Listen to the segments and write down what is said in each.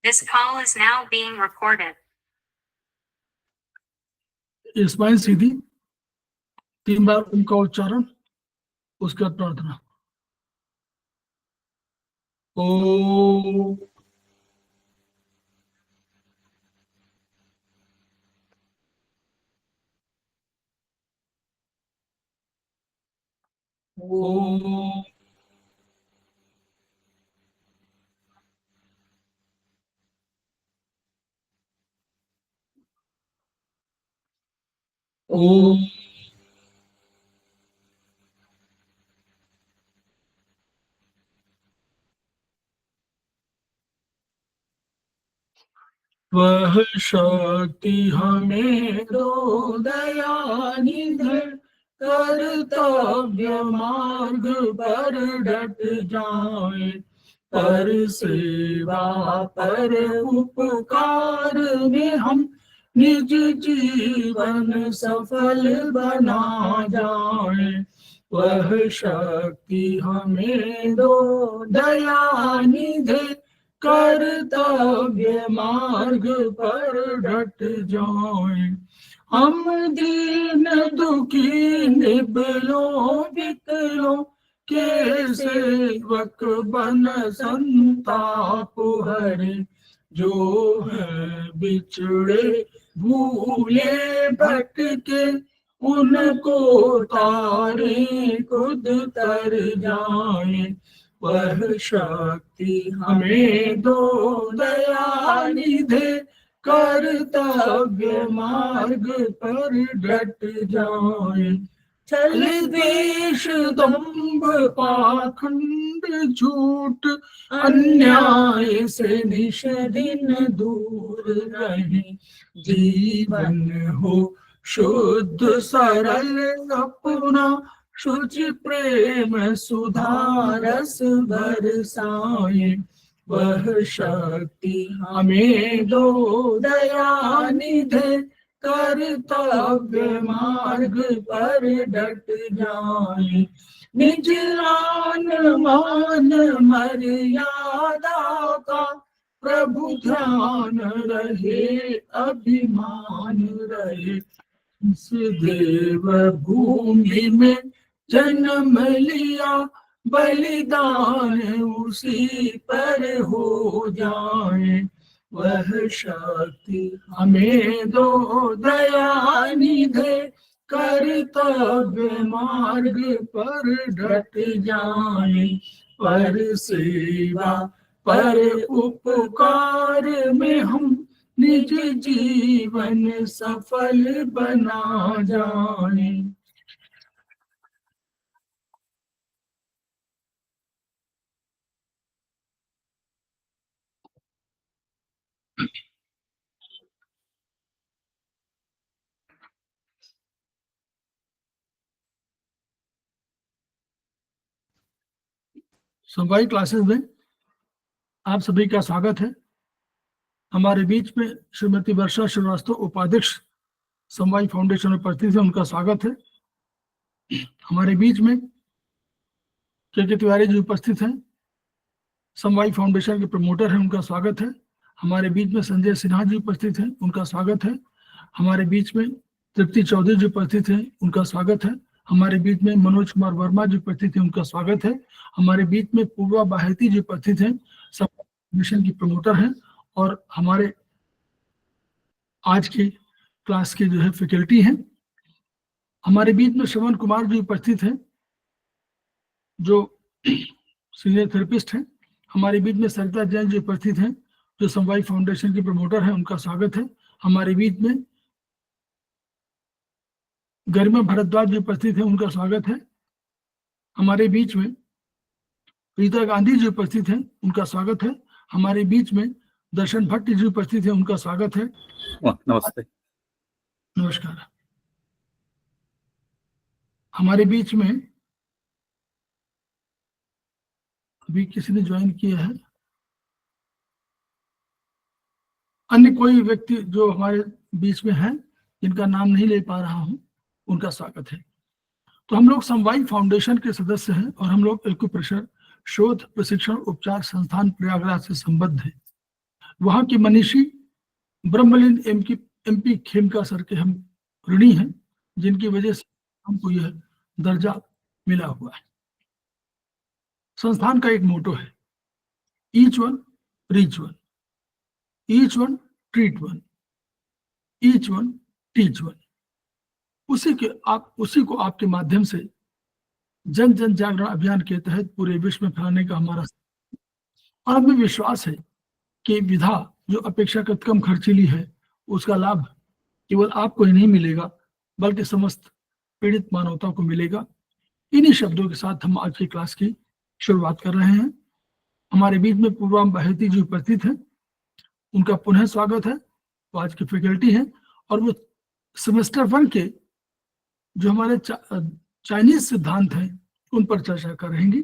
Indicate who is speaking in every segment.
Speaker 1: This call is now being recorded.
Speaker 2: Spine सीधी, 3 बार उनका उच्चारण, उसके बाद प्रार्थना। ओ ओम वह शक्ति हमें दो दयानिधि, कर्तव्य मार्ग पर डट जाए, पर सेवा पर उपकार में हम निज जीवन सफल बना जाए। वह शक्ति हमें दो दयानिधि, कर्तव्य मार्ग पर डट जाए। हम दीन दुखी निबलों विकलों के सेवक बन संताप हरे, जो है बिछड़े भूले भटके, उनको तारे खुद तर जाए। वह शक्ति हमें दो दयानिधि, कर्तव्य मार्ग पर डट जाए। छल द्वेष दंभ पाखंड झूठ अन्याय से निश दिन दूर रहे, जीवन हो शुद्ध सरल अपना, शुचि प्रेम सुधारस बरसाए। वह शक्ति हमें दो दयानिधि, कर्तव्य मार्ग पर डट जाए। निज आन मान मर्यादा का प्रभु ध्यान रहे, अभिमान रहे। इस देव भूमि में जन्म लिया, बलिदान उसी पर हो जाए। वह शक्ति हमें दो दयानिधि, कर्तव्य मार्ग पर डट जाए। पर सेवा पर उपकार में हम निज जीवन सफल बना जाए। समवायी क्लासेस में आप सभी का स्वागत है। हमारे बीच में श्रीमती वर्षा श्रीवास्तव उपाध्यक्ष समवायी फाउंडेशन में उपस्थित है, उनका स्वागत है। हमारे बीच में के तिवारी जी उपस्थित हैं, समवायी फाउंडेशन के प्रमोटर हैं, उनका स्वागत है। हमारे बीच में संजय सिन्हा जी उपस्थित हैं, उनका स्वागत है। हमारे बीच में तृप्ति चौधरी जी उपस्थित हैं, उनका स्वागत है। हमारे बीच में मनोज कुमार वर्मा जी उपस्थित हैं, उनका स्वागत है। हमारे बीच में पूर्वा बाहेती जी उपस्थित हैं, मिशन की प्रमोटर हैं और हमारे आज की क्लास के जो है फैकल्टी हैं। हमारे बीच में श्रवण कुमार जी उपस्थित हैं, जो सीनियर थेरेपिस्ट हैं। हमारे बीच में सरिता जैन जी उपस्थित हैं, जो समवायी फाउंडेशन की प्रमोटर हैं, उनका स्वागत है। हमारे बीच में गरिमा भारद्वाज जी उपस्थित हैं, उनका स्वागत है। हमारे बीच में प्रीता गांधी जी उपस्थित हैं, उनका स्वागत है। हमारे बीच में दर्शन भट्ट जी उपस्थित हैं, उनका स्वागत है।
Speaker 3: नमस्ते।
Speaker 2: नमस्कार। हमारे बीच में अभी किसी ने ज्वाइन किया है, अन्य कोई व्यक्ति जो हमारे बीच में है जिनका नाम नहीं ले पा रहा हूं, उनका स्वागत है। तो हम लोग समवायी फाउंडेशन के सदस्य हैं और हम लोग एक्यूप्रेशर शोध प्रशिक्षण उपचार संस्थान प्रयागराज से संबद्ध है। वहां के मनीषी ब्रह्मलीन एमपी खेमका सर के हम ऋणी हैं, जिनकी वजह से हमको यह दर्जा मिला हुआ है। संस्थान का एक मोटो है, each one reach one, each one treat one, each one teach one. उसी को आपके माध्यम से जन जन जागरण अभियान के तहत पूरे विश्व में फैलाने का हमारा, और हमें विश्वास है कि विधा जो अपेक्षाकृत कम खर्चीली है, उसका लाभ केवल आपको ही नहीं मिलेगा बल्कि समस्त पीड़ित मानवता को मिलेगा। इन्हीं शब्दों के साथ हम आज की क्लास की शुरुआत कर रहे हैं। हमारे बीच में पूर्वाम बाहेती जी उपस्थित हैं, उनका पुनः स्वागत है। वो आज की फैकल्टी हैं और वो सेमेस्टर 1 के जो हमारे चाइनीज सिद्धांत हैं उन पर चर्चा करेंगी।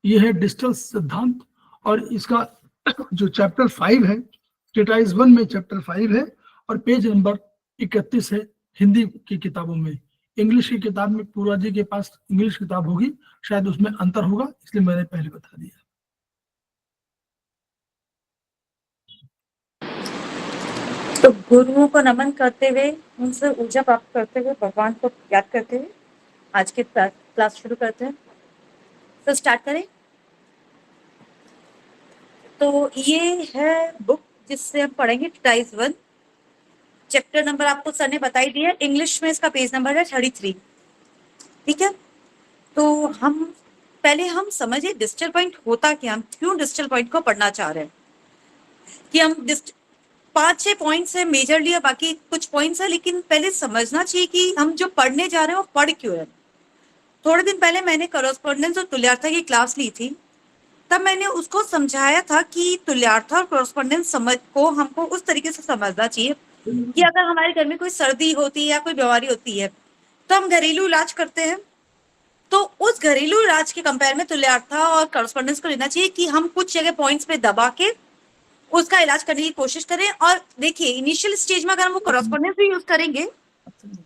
Speaker 2: ये है डिजिटल सिद्धांत, और इसका जो चैप्टर 5 है, ट्रीटाइज 1 में चैप्टर 5 है और पेज नंबर 31 है हिंदी की किताबों में। इंग्लिश की किताब में पूरा जी के पास इंग्लिश किताब होगी, शायद उसमें अंतर होगा, इसलिए मैंने पहले बता दिया।
Speaker 3: तो गुरुओं को नमन करते हुए, उनसे ऊर्जा प्राप्त करते हुए, भगवान को याद करते हुए आज की क्लास शुरू करते हैं। तो स्टार्ट करें। तो ये है बुक जिससे हम पढ़ेंगे ट्रीटाइज 1। चैप्टर नंबर आपको सर ने बताई दिया, इंग्लिश में इसका पेज नंबर है 33। ठीक है, तो हम समझे डिजिटल पॉइंट होता क्या, हम क्यों डिजिटल पॉइंट को पढ़ना चाह रहे हैं। कि हम 5-6 पॉइंट्स है मेजरली, बाकी कुछ पॉइंट्स है, लेकिन पहले समझना चाहिए कि हम जो पढ़ने जा रहे हैं वो पढ़ क्यों है। थोड़े दिन पहले मैंने कॉरेस्पॉन्डेंस और तुल्यार्था की क्लास ली थी, तब मैंने उसको समझाया था कि तुल्यार्था और कॉरेस्पॉन्डेंस समझ को हमको उस तरीके से समझना चाहिए कि अगर हमारे घर में कोई सर्दी होती है या कोई बीमारी होती है तो हम घरेलू इलाज करते हैं, तो उस घरेलू इलाज के कंपेयर में तुल्यार्था और कॉरेस्पॉन्डेंस को लेना चाहिए कि हम कुछ जगह पॉइंट्स पे दबा के उसका इलाज करने की कोशिश करें। और देखिए इनिशियल स्टेज में अगर हम वो कॉरेस्पॉन्डेंस भी यूज करेंगे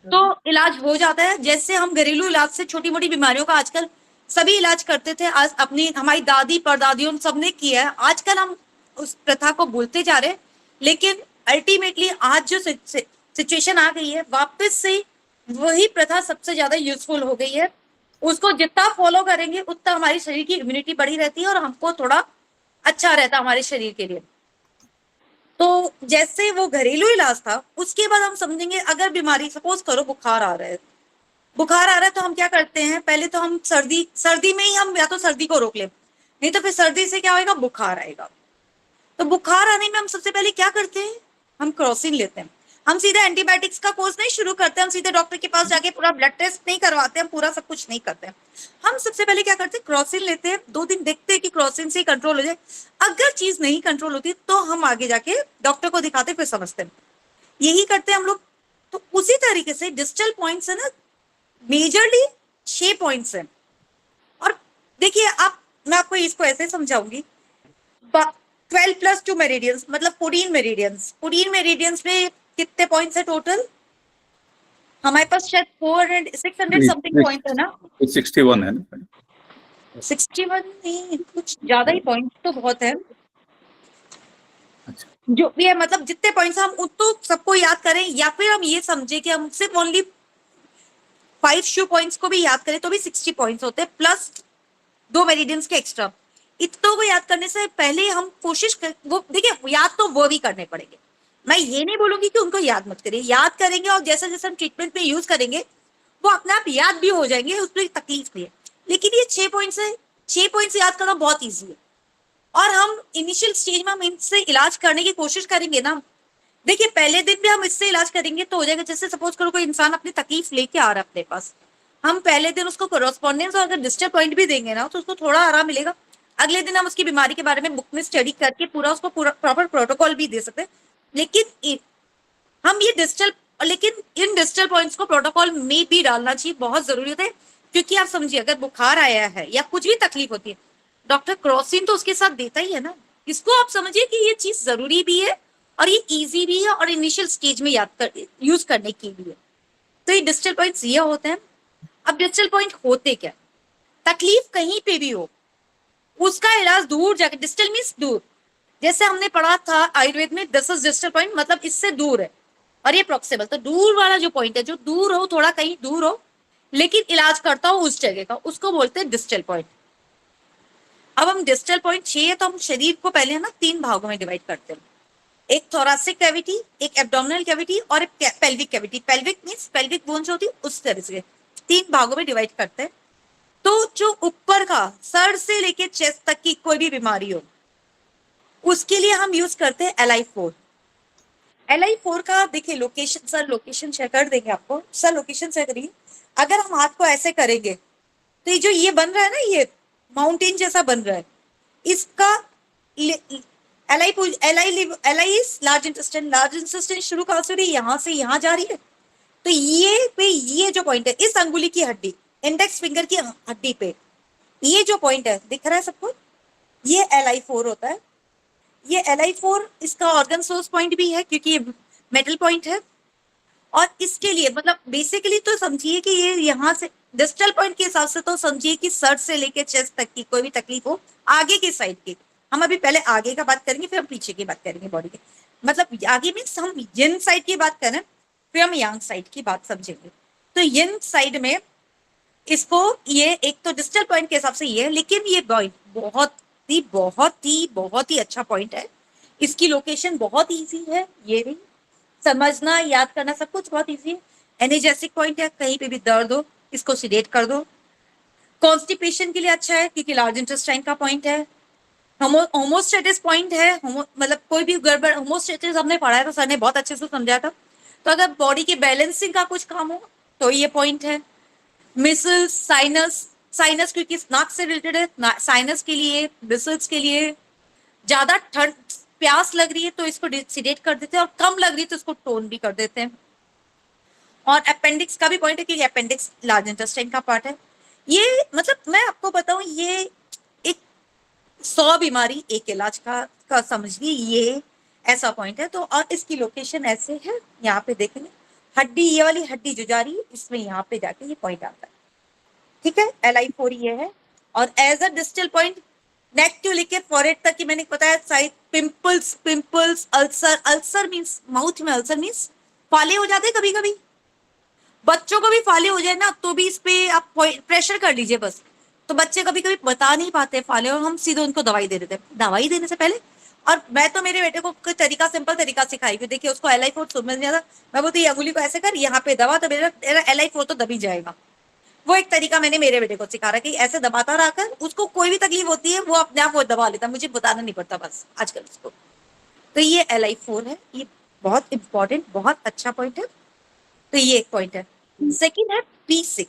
Speaker 3: तो इलाज हो जाता है। जैसे हम घरेलू इलाज से छोटी मोटी बीमारियों का आजकल सभी इलाज करते थे, आज अपनी हमारी दादी परदादियों सबने किया है, आजकल हम उस प्रथा को भूलते जा रहे हैं। लेकिन अल्टीमेटली आज जो सिचुएशन आ गई है, वापस से वही प्रथा सबसे ज्यादा यूजफुल हो गई है। उसको जितना फॉलो करेंगे उतना हमारे शरीर की इम्यूनिटी बढ़ी रहती है और हमको थोड़ा अच्छा रहता है हमारे शरीर के लिए। तो जैसे वो घरेलू इलाज था, उसके बाद हम समझेंगे अगर बीमारी, सपोज करो बुखार आ रहा है, तो हम क्या करते हैं, पहले तो हम सर्दी में ही हम या तो सर्दी को रोक लें, नहीं तो फिर सर्दी से क्या होगा, बुखार आएगा। तो बुखार आने में हम सबसे पहले क्या करते हैं, हम क्रोसिन लेते हैं। हम सीधे एंटीबायोटिक्स का कोर्स नहीं शुरू करते, हम सीधे डॉक्टर के पास जाके पूरा ब्लड टेस्ट नहीं करवाते, हम पूरा सब कुछ नहीं करते हैं। हम सबसे पहले क्या करते हैं, क्रोसिन लेते हैं, 2 दिन देखते हैं कि क्रोसिन से कंट्रोल हो जाए। अगर चीज नहीं कंट्रोल होती तो हम आगे जाके डॉक्टर को दिखाते फिर समझते हैं, यही करते हैं हम लोग। तो उसी तरीके से डिजिटल पॉइंट्स है ना, मेजरली 6 पॉइंट्स हैं। और देखिए मैं आपको इसको ऐसे समझाऊंगी, 12+2 मेरिडियंस मतलब 14 मेरिडियंस में कितने पॉइंट्स है टोटल हमारे पास? शायद 600 समथिंग पॉइंट है ना,
Speaker 4: 61 है ना,
Speaker 3: 61 नहीं, कुछ ज्यादा ही पॉइंट तो बहुत है।
Speaker 4: अच्छा,
Speaker 3: जो भी है, मतलब जितने पॉइंट्स हम उतो सबको याद करें, या फिर हम ये समझे कि हम सिर्फ ओनली 5 शू पॉइंट्स को भी याद करें तो भी 60 पॉइंट्स होते हैं, प्लस 2 मेरिडियंस के एक्स्ट्रा। इतनों को याद करने से पहले हम कोशिश कर, वो देखिए याद तो वो भी करने पड़ेंगे, मैं ये नहीं बोलूंगी कि उनको याद मत करिए, याद करेंगे और जैसे जैसे हम ट्रीटमेंट में यूज करेंगे वो अपने आप याद भी हो जाएंगे, उसमें तकलीफ नहीं है। लेकिन ये 6 पॉइंट्स है, 6 पॉइंट्स याद करना बहुत ईजी है। और हम इनिशियल स्टेज में हम इनसे इलाज करने की कोशिश करेंगे ना, देखिए पहले दिन भी हम इससे इलाज करेंगे तो हो जाएगा। जैसे सपोज करो कोई इंसान अपनी तकलीफ लेके आ रहा है अपने पास, हम पहले दिन उसको कॉरेस्पॉन्डेंस और अगर डिजिटल पॉइंट भी देंगे ना तो उसको थोड़ा आराम मिलेगा। अगले दिन हम उसकी बीमारी के बारे में बुक में स्टडी करके पूरा उसको प्रॉपर प्रोटोकॉल भी दे सकते हैं। लेकिन हम ये इन डिजिटल पॉइंट्स को प्रोटोकॉल में भी डालना चाहिए, बहुत जरूरी होता है। क्योंकि आप समझिए अगर बुखार आया है या कुछ भी तकलीफ होती है, डॉक्टर क्रोसिन तो उसके साथ देता ही है ना। इसको आप समझिए कि ये चीज जरूरी भी है और ये इजी भी है और इनिशियल स्टेज में यूज करने के लिए। तो ये डिजिटल पॉइंट्स ये होते हैं। अब डिजिटल पॉइंट होते क्या, तकलीफ कहीं पे भी हो उसका इलाज दूर जाके, डिजिटल मीन्स दूर, जैसे हमने पढ़ा था आयुर्वेद में, दिस इज डिस्टल पॉइंट, मतलब इससे दूर है, और ये प्रॉक्सिमल, तो दूर वाला जो पॉइंट है, जो दूर हो, थोड़ा कहीं दूर हो लेकिन इलाज करता हो उस जगह का, उसको बोलते हैं डिस्टल पॉइंट। अब हम डिस्टल पॉइंट चाहिए तो हम शरीर को पहले है ना 3 भागों में डिवाइड करते हैं, एक थोरासिक कैविटी, एक एब्डोमिनल कैविटी और एक pelvic cavity. Pelvic means pelvic bones होती है, उस तरह से 3 भागों में डिवाइड करते हैं। तो जो ऊपर का सर से लेके चेस्ट तक की कोई भी बीमारी हो, उसके लिए हम यूज करते हैं LI4। LI4 का देखिए लोकेशन, सर लोकेशन शेयर कर देंगे आपको, सर लोकेशन शेयर करिए। अगर हम हाथ को ऐसे करेंगे तो ये जो ये बन रहा है ना, ये माउंटेन जैसा बन रहा है, इसका LI is large intestine. Large intestine शुरू कहां से हो रही है, यहां से यहां जा रही है। तो ये पे ये जो पॉइंट है, इस अंगुली की हड्डी, इंडेक्स फिंगर की हड्डी पे ये जो पॉइंट है दिख रहा है सबको, ये LI4 होता है। ये LI4 इसका ऑर्गन सोर्स पॉइंट भी है क्योंकि ये मेटल पॉइंट है। और इसके लिए मतलब बेसिकली तो समझिए कि ये यहाँ से डिस्टल पॉइंट के हिसाब से तो समझिए कि सर से लेके चेस्ट तक की कोई भी तकलीफ हो, आगे की साइड की, हम अभी पहले आगे का बात करेंगे फिर हम पीछे की बात करेंगे बॉडी की, मतलब आगे मीन्स हम यिन साइड की बात करें फिर हम यांग साइड की बात समझेंगे। तो यिन साइड में इसको ये एक तो डिस्टल पॉइंट के हिसाब से ये है, लेकिन ये पॉइंट बहुत ही अच्छा पॉइंट है। इसकी लोकेशन बहुत इजी है, ये भी समझना याद करना सब कुछ बहुत इजी है। एनर्जेटिक पॉइंट है, कहीं पे भी दर्द हो इसको सिडेट कर दो। कॉन्स्टिपेशन के लिए अच्छा है क्योंकि लार्ज इंटेस्टाइन का पॉइंट है। होमोस्टेटिस पॉइंट है, मतलब कोई भी गड़बड़, होमोस्टेटिस हमने पढ़ा है तो सर ने बहुत अच्छे से समझाया था। तो अगर बॉडी की बैलेंसिंग का कुछ काम हो तो ये पॉइंट है। मिसल्स, साइनस क्योंकि नाक से रिलेटेड है, साइनस के लिए, मिसल्स के लिए। ज्यादा ठंड प्यास लग रही है तो इसको सिडेट कर देते हैं, और कम लग रही है तो इसको टोन भी कर देते हैं। और अपेंडिक्स का भी पॉइंट है क्योंकि अपेंडिक्स लार्ज इंटेस्टाइन का पार्ट है। ये मतलब मैं आपको बताऊं, ये एक 100 बीमारी एक इलाज का समझिए, ये ऐसा पॉइंट है। तो और इसकी लोकेशन ऐसे है, यहाँ पे देखेंगे हड्डी, ये वाली हड्डी जो जा रही है इसमें यहाँ पे जाके ये पॉइंट आता है, ठीक है। LI4 ये है। और as a distal point neck to लेके फॉरहेड तक की मैंने बताया side, pimples, ulcer means mouth में अल्सर मींस फाले हो जाते हैं कभी कभी, बच्चों को भी फाले हो जाए ना तो भी इस पे आप प्रेशर कर लीजिए बस। तो बच्चे कभी कभी बता नहीं पाते फाले, और हम सीधे उनको दवाई दे देते हैं। दवाई देने से पहले, और मैं तो मेरे बेटे को कोई तरीका, सिंपल तरीका सिखाई कि देखिए उसको LI4 समझ नहीं आता, मैं बोलती ये अंगुली को ऐसे कर, यहाँ पे दबा, तो मेरा LI4 तो दबी जाएगा। वो एक तरीका मैंने मेरे बेटे को सिखा रहा कि ऐसे दबाता रहकर, उसको कोई भी तकलीफ होती है वो अपने आप वो दबा लेता, मुझे बताना नहीं पड़ता बस आजकल उसको। तो ये LI4 है, ये बहुत इंपॉर्टेंट, बहुत अच्छा पॉइंट है। तो ये एक पॉइंट है। सेकेंड है P6।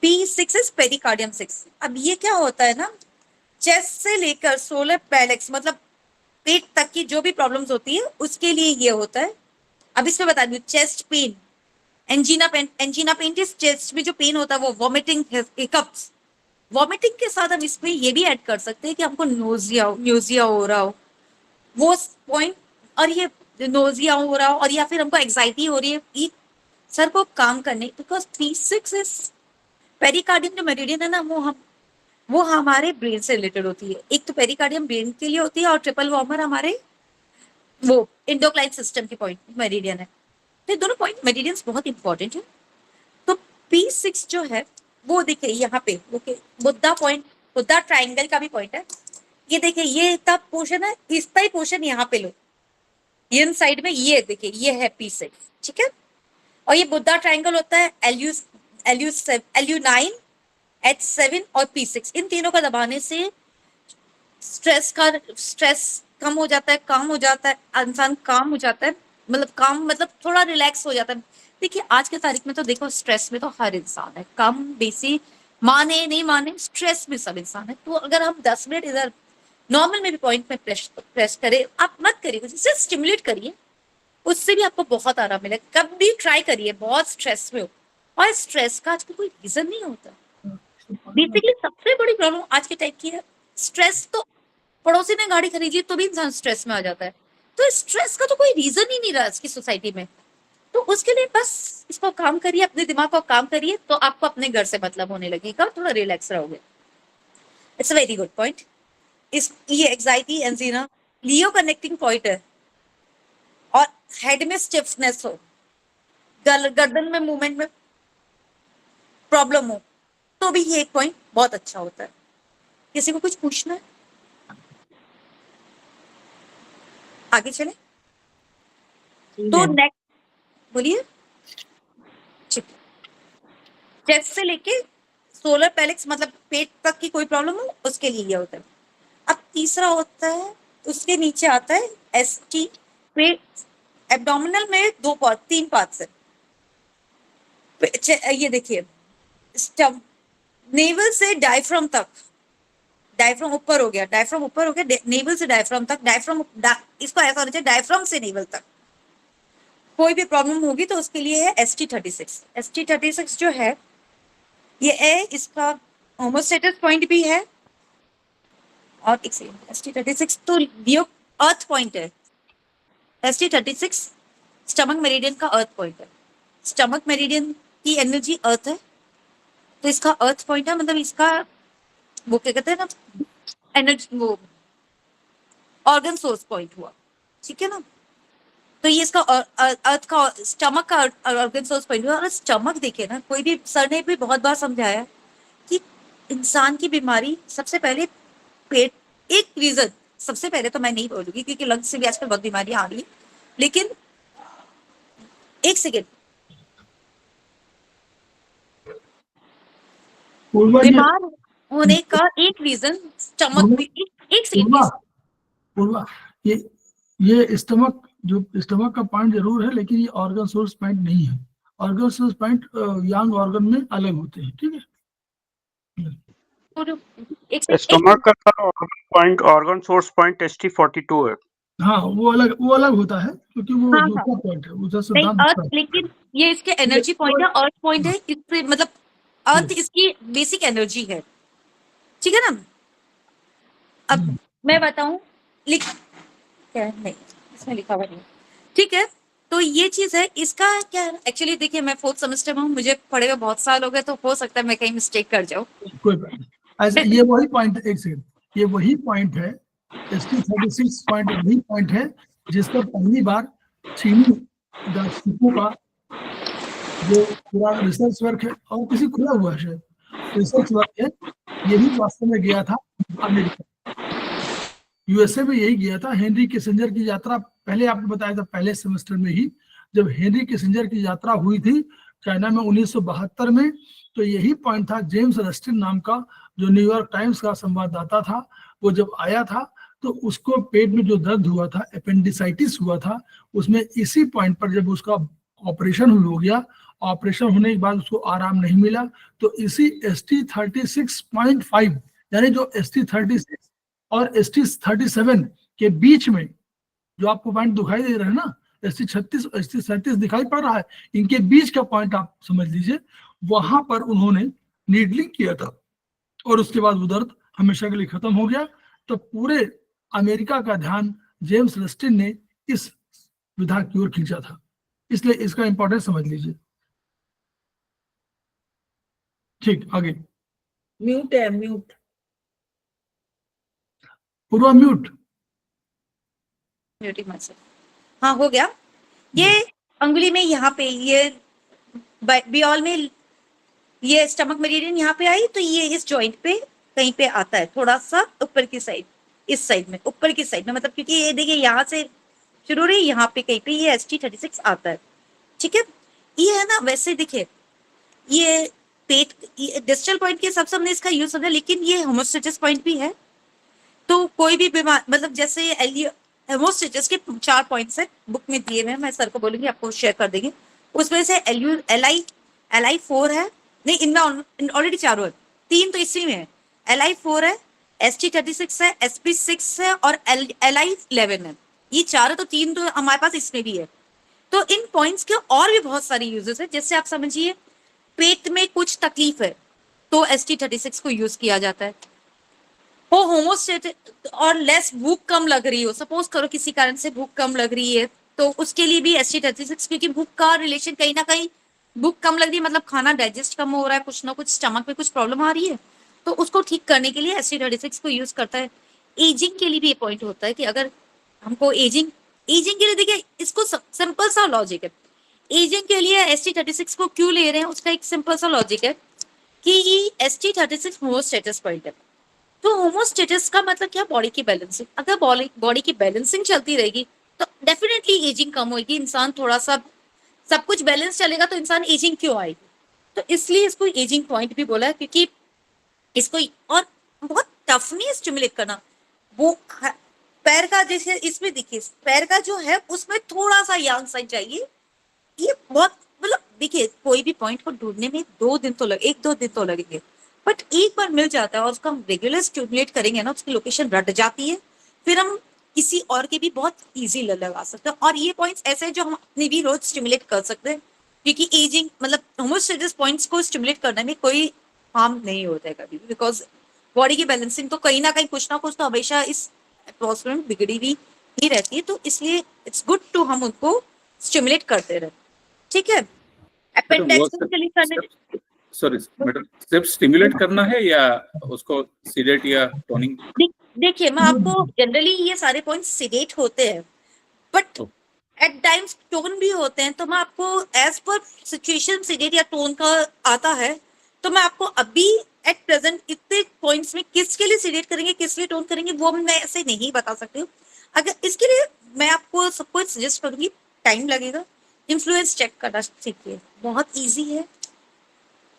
Speaker 3: P6 is pericardium 6। अब ये क्या होता है ना, चेस्ट से लेकर सोलर पैलेक्स मतलब पेट तक की जो भी प्रॉब्लम्स होती है उसके लिए ये होता है। अब इसमें बता दूं, चेस्ट पेन, एंजीना पेन इस चेस्ट में जो पेन होता है वो वॉमिटिंग, हिकअप्स, वॉमिटिंग के साथ हम इसमें ये भी ऐड कर सकते हैं कि हमको न्यूजिया हो रहा हो, वो पॉइंट, और ये नोजिया हो रहा हो, और या फिर हमको एंजाइटी हो रही है, ये सर को काम करने, बिकॉज P6 इज पेरिकार्डियम जो मेरिडियन है ना, वो हमारे ब्रेन से रिलेटेड होती है। एक तो पेरिकार्डियम ब्रेन के लिए होती है और ट्रिपल वॉर्मर हमारे वो एंडोक्राइन सिस्टम के पॉइंट मेरिडियन है। तो दोनों पॉइंट मेरिडियंस बहुत इंपॉर्टेंट है। तो P6 जो है वो देखिए यहाँ पे, okay, Buddha point, Buddha triangle का भी पॉइंट है। ये देखिए ये इतना पोर्शन है, इसका ही पोर्शन यहाँ पे लो, इन साइड में ये देखिए ये है P6, ठीक है। और ये बुद्धा ट्राइंगल होता है LU9, H7 और P6, इन तीनों का दबाने से स्ट्रेस कम हो जाता है, काम हो जाता है, इंसान काम हो जाता है, मतलब काम मतलब थोड़ा रिलैक्स हो जाता है। देखिए आज के तारीख में तो देखो स्ट्रेस में तो हर इंसान है, कम बेसी माने नहीं माने स्ट्रेस में सब इंसान है। तो अगर हम 10 मिनट इधर नॉर्मल में भी पॉइंट में प्रेस करें, आप मत करिए कुछ, सिर्फ स्टिमुलेट करिए, उससे भी आपको बहुत आराम मिलेगा। कभी ट्राई करिए बहुत स्ट्रेस में हो, और स्ट्रेस का आजकल कोई रीजन नहीं होता। बेसिकली सबसे बड़ी प्रॉब्लम आज के टाइप की है स्ट्रेस। तो पड़ोसी ने गाड़ी खरीदी तो भी इंसान स्ट्रेस में आ जाता है। तो स्ट्रेस का तो कोई रीजन ही नहीं रहा आज की सोसाइटी में। तो उसके लिए बस इसको काम करिए, अपने दिमाग को काम करिए, तो आपको अपने घर से मतलब होने लगेगा, थोड़ा रिलैक्स रहोगे। It's a very good point. इस ये एग्जाइटी एंजीना लियो कनेक्टिंग पॉइंट है और हेड में स्टिफनेस हो, गर्दन में मूवमेंट में प्रॉब्लम हो, तो भी ये एक पॉइंट बहुत अच्छा होता है। किसी को कुछ पूछना है? आगे चले तो नेक्स्ट बोलिए। चेस्ट से लेके सोलर पैलेक्स मतलब पेट तक की कोई प्रॉब्लम हो उसके लिए ये होता है। अब तीसरा होता है, उसके नीचे आता है एसटी पेट। एब्डोमिनल में तीन पार्ट्स है। ये देखिए स्टम नेवल से डायफ्राम तक, डायफ्राम ऊपर हो गया, डायफ्राम ऊपर हो गया, नेवल से डायफ्राम तक, डायफ्राम इसको ऐसा होना चाहिए डायफ्राम से नेवल तक। कोई भी प्रॉब्लम होगी तो उसके लिए है ST36। ST36 जो है ये है, इसका होमोस्टेटस पॉइंट भी है और एक सेकंड, ST36 तो लियो अर्थ पॉइंट है। ST36 स्टमक मेरिडियन का अर्थ पॉइंट है। स्टमक मेरिडियन की एनर्जी अर्थ है, तो इसका अर्थ पॉइंट है, मतलब इसका वो क्या कहते हैं ना, एनर्जी वो ऑर्गन सोर्स पॉइंट हुआ, ठीक है ना। तो ये इसका अर्थ का स्टमक का ऑर्गन सोर्स पॉइंट हुआ। और स्टमक देखिए ना, कोई भी सर ने भी बहुत बार समझाया कि इंसान की बीमारी सबसे पहले पेट, एक रीजन सबसे पहले तो मैं नहीं बोलूंगी क्योंकि लंग्स से भी आजकल बहुत बीमारियां आ रही है, लेकिन एक सेकेंड,
Speaker 2: पूर्वा जी,
Speaker 3: बीमार होने का एक रीजन स्टमक भी, एक सेकेंड
Speaker 2: पूर्वा
Speaker 3: प्लीज।
Speaker 2: पूर्वा ये स्टमक, जो स्टमक का पॉइंट जरूर है, लेकिन ये ऑर्गन सोर्स पॉइंट नहीं है। Organ source point young organ में अलग होते हैं, ठीक है।
Speaker 4: स्टमक का point organ source point ST42 है।
Speaker 2: हाँ, वो अलग होता है क्योंकि वो
Speaker 3: हाँ,
Speaker 2: दूसरा पॉइंट है, उसका
Speaker 3: नहीं
Speaker 2: सिद्धांत
Speaker 3: अर्थ,
Speaker 2: दूसरा है।
Speaker 3: लेकिन ये इसके एनर्जी पॉइंट है, अर्थ पॉइंट है, इससे मतलब अर्थ इसकी बेसिक एनर्जी है, ठीक है ना। अब मैं बताऊं, लिख क्या है? नहीं इसमें लिखा हुआ नहीं, ठीक है। तो ये चीज है, इसका क्या है एक्चुअली, देखिए मैं 4th सेमेस्टर में हूँ, मुझे पढ़े हुए बहुत साल हो गए, तो हो सकता है मैं कहीं मिस्टेक कर जाऊं।
Speaker 2: कोई बात नहीं, ऐसे ये वही पॉइंट, एक सेकंड, ये वही पॉइंट है, ST36 पॉइंट वही पॉइंट है जिस पर पहली बार चीनी दार्शनिकों का जो पूरा रिसर्च वर्क है, और किसी खुला हुआ है शायद रिसर्च वर्क है, यही वास्तव में गया था अमेरिका, USA में यही गया था। हेनरी किसिंजर की यात्रा, पहले आपने बताया था पहले सेमेस्टर में ही, जब हेनरी किसिंजर की यात्रा हुई थी चाइना में 1972 में, तो यही पॉइंट था। जेम्स रस्टिन नाम का जो न्यूयॉर्क टाइम्स का संवाददाता था, वो जब आया था तो उसको पेट में जो दर्द हुआ था, अपेंडिसाइटिस हुआ था, उसमें इसी पॉइंट पर जब उसका ऑपरेशन हो गया, ऑपरेशन होने के बाद उसको आराम नहीं मिला, तो इसी ST36.5 यानी जो ST36 और ST37 के बीच में जो आपको पॉइंट दिखाई दे रहे हैं ना, ST36 और ST37 दिखाई पड़ रहा है, इनके बीच का पॉइंट आप समझ लीजिए, वहां पर उन्होंने नीडलिंग किया था और उसके बाद वो दर्द हमेशा के लिए खत्म हो गया। तो पूरे अमेरिका का ध्यान जेम्स रस्टिन ने इस विधा की ओर खींचा था, इसलिए इसका इंपॉर्टेंस समझ लीजिए। ठीक, आगे।
Speaker 5: म्यूट है, म्यूट।
Speaker 2: पूर्वा म्यूट।
Speaker 3: हाँ हो गया। ये अंगुली में यहाँ पे ये बियॉल में ये स्टमक मेरिडियन यहाँ पे आई, तो ये इस जॉइंट पे कहीं पे आता है, थोड़ा सा ऊपर की साइड, इस साइड में, ऊपर की साइड में, मतलब क्योंकि ये देखिए यहाँ से शुरू हो रही है, यहाँ पे कहीं पे ये ST36 आता है, ठीक है। ये है ना, वैसे देखिए ये पेट डिस्टल पॉइंट के हिसाब से हमने इसका यूज समझा, लेकिन ये होमोस्टेटिस पॉइंट भी है। तो कोई भी बीमार, मतलब जैसे होमोस्टेटिस के 4 पॉइंट्स है, बुक में दिए हुए हैं, मैं सर को बोलूंगी आपको शेयर कर देंगे। उसमें से LI4 है, नहीं इनमें ऑलरेडी 4 है, 3 तो इसी में है, LI4 है, ST36 है, SP6 है और LI11 है। ये 4 है, तो 3 तो हमारे पास इसमें भी है। तो इन पॉइंट्स के और भी बहुत सारे यूजेस है, जैसे आप समझिए पेट में कुछ तकलीफ है तो ST36 को यूज किया जाता है। वो होमोस्टेटिक और लेस भूख कम लग रही हो, सपोज करो किसी कारण से भूख कम लग रही है, तो उसके लिए भी ST36, क्योंकि भूख का रिलेशन कहीं ना कहीं, भूख कम लग रही है मतलब खाना डाइजेस्ट कम हो रहा है, कुछ ना कुछ स्टमक में कुछ प्रॉब्लम आ रही है, तो उसको ठीक करने के लिए ST36 को यूज करता है। एजिंग के लिए भी ये पॉइंट होता है कि अगर हमको एजिंग के लिए, देखिए इसको सिंपल सा लॉजिक है। एजिंग के लिए ST36 को क्यों ले रहे हैं, उसका एक सिंपल सा लॉजिक है कि ST36 होमोस्टेटस पॉइंट है। तो होमोस्टेटस का मतलब क्या, बॉडी की बैलेंसिंग। अगर बॉडी की बैलेंसिंग चलती रहेगी तो डेफिनेटली एजिंग कम होगी, इंसान थोड़ा सा सब कुछ बैलेंस चलेगा तो इंसान एजिंग क्यों आएगी। तो इसलिए इसको एजिंग पॉइंट भी बोला है, क्योंकि इसको और बहुत टफ नहीं स्टिमुलेट करना। वो पैर का, जैसे इसमें देखिए पैर का जो है उसमें थोड़ा सा यांग साइड चाहिए। ये बहुत मतलब देखिए कोई भी पॉइंट को ढूंढने में 2 दिन तो लगे, 1-2 दिन तो लगेंगे, बट एक बार मिल जाता है और उसको हम रेगुलर स्टिमुलेट करेंगे ना, उसकी लोकेशन रट जाती है, फिर हम किसी और के भी बहुत इजी लगा सकते हैं। और ये पॉइंट्स ऐसे हैं जो हम अपने भी रोज स्टिमुलेट कर सकते हैं, क्योंकि एजिंग मतलब होमोस्टेटस पॉइंट्स को स्टिमुलेट करने में कोई हार्म नहीं होता है कभी भी, बिकॉज बॉडी की बैलेंसिंग तो कहीं ना कहीं कुछ ना कुछ तो हमेशा इस एटमॉस्फेयर में बिगड़ी हुई ही रहती है। तो इसलिए इट्स गुड टू हम उनको स्टिमुलेट करते रहे, ठीक है। अपेंडेक्स के लिए करने,
Speaker 6: सॉरी मैडम, सिर्फ स्टिमुलेट करना है या उसको सीडेट या टोनिंग?
Speaker 3: देखिए मैं आपको जनरली ये सारे पॉइंट्स सीडेट होते हैं, बट एट टाइम्स टोन भी होते हैं। तो मैं आपको एज पर सिचुएशन सीडेट या टोन का आता है, तो मैं आपको अभी एट प्रेजेंट इतने पॉइंट्स में किसके लिए सीडेट करेंगे, किस लिए टोन करेंगे, वो मैं ऐसे नहीं बता सकती हूँ। अगर इसके लिए मैं आपको सब कुछ सजेस्ट करूंगी, टाइम लगेगा, इन्फ्लुएंस चेक करना सीखिए, बहुत इजी है।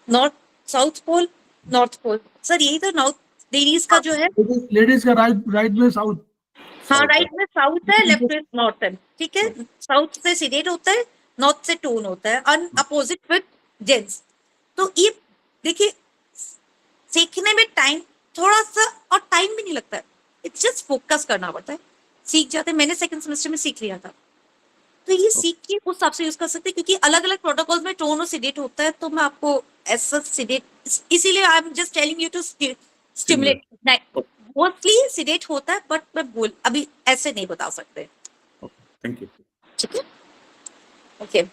Speaker 3: North south pole, north pole, sir यही तो नॉर्थ लेडीज का जो है,
Speaker 2: लेडीज का राइट में साउथ,
Speaker 3: हाँ राइट में साउथ है, लेफ्ट में नॉर्थ है, ठीक है। साउथ से सीडेट होता है, नॉर्थ से टोन होता है, अन अपोजिट विद जेंट्स। तो ये देखिए सीखने में टाइम थोड़ा सा, और टाइम भी नहीं लगता है, इट्स जस्ट फोकस करना पड़ता है, सीख जाते हैं। मैंने सेकंड सेमेस्टर में सीख लिया था, तो ये सीख के उस हिसाब से यूज कर सकते हैं, क्योंकि अलग अलग प्रोटोकॉल्स में टोन और सीडेट होता है। तो मैं आपको ऐसा सीडेट, इसीलिए I am just telling you to stimulate, mostly sedate होता है, बट मैं बोल अभी ऐसे नहीं बता सकते,
Speaker 6: थैंक यू।
Speaker 3: ठीक है, ओके।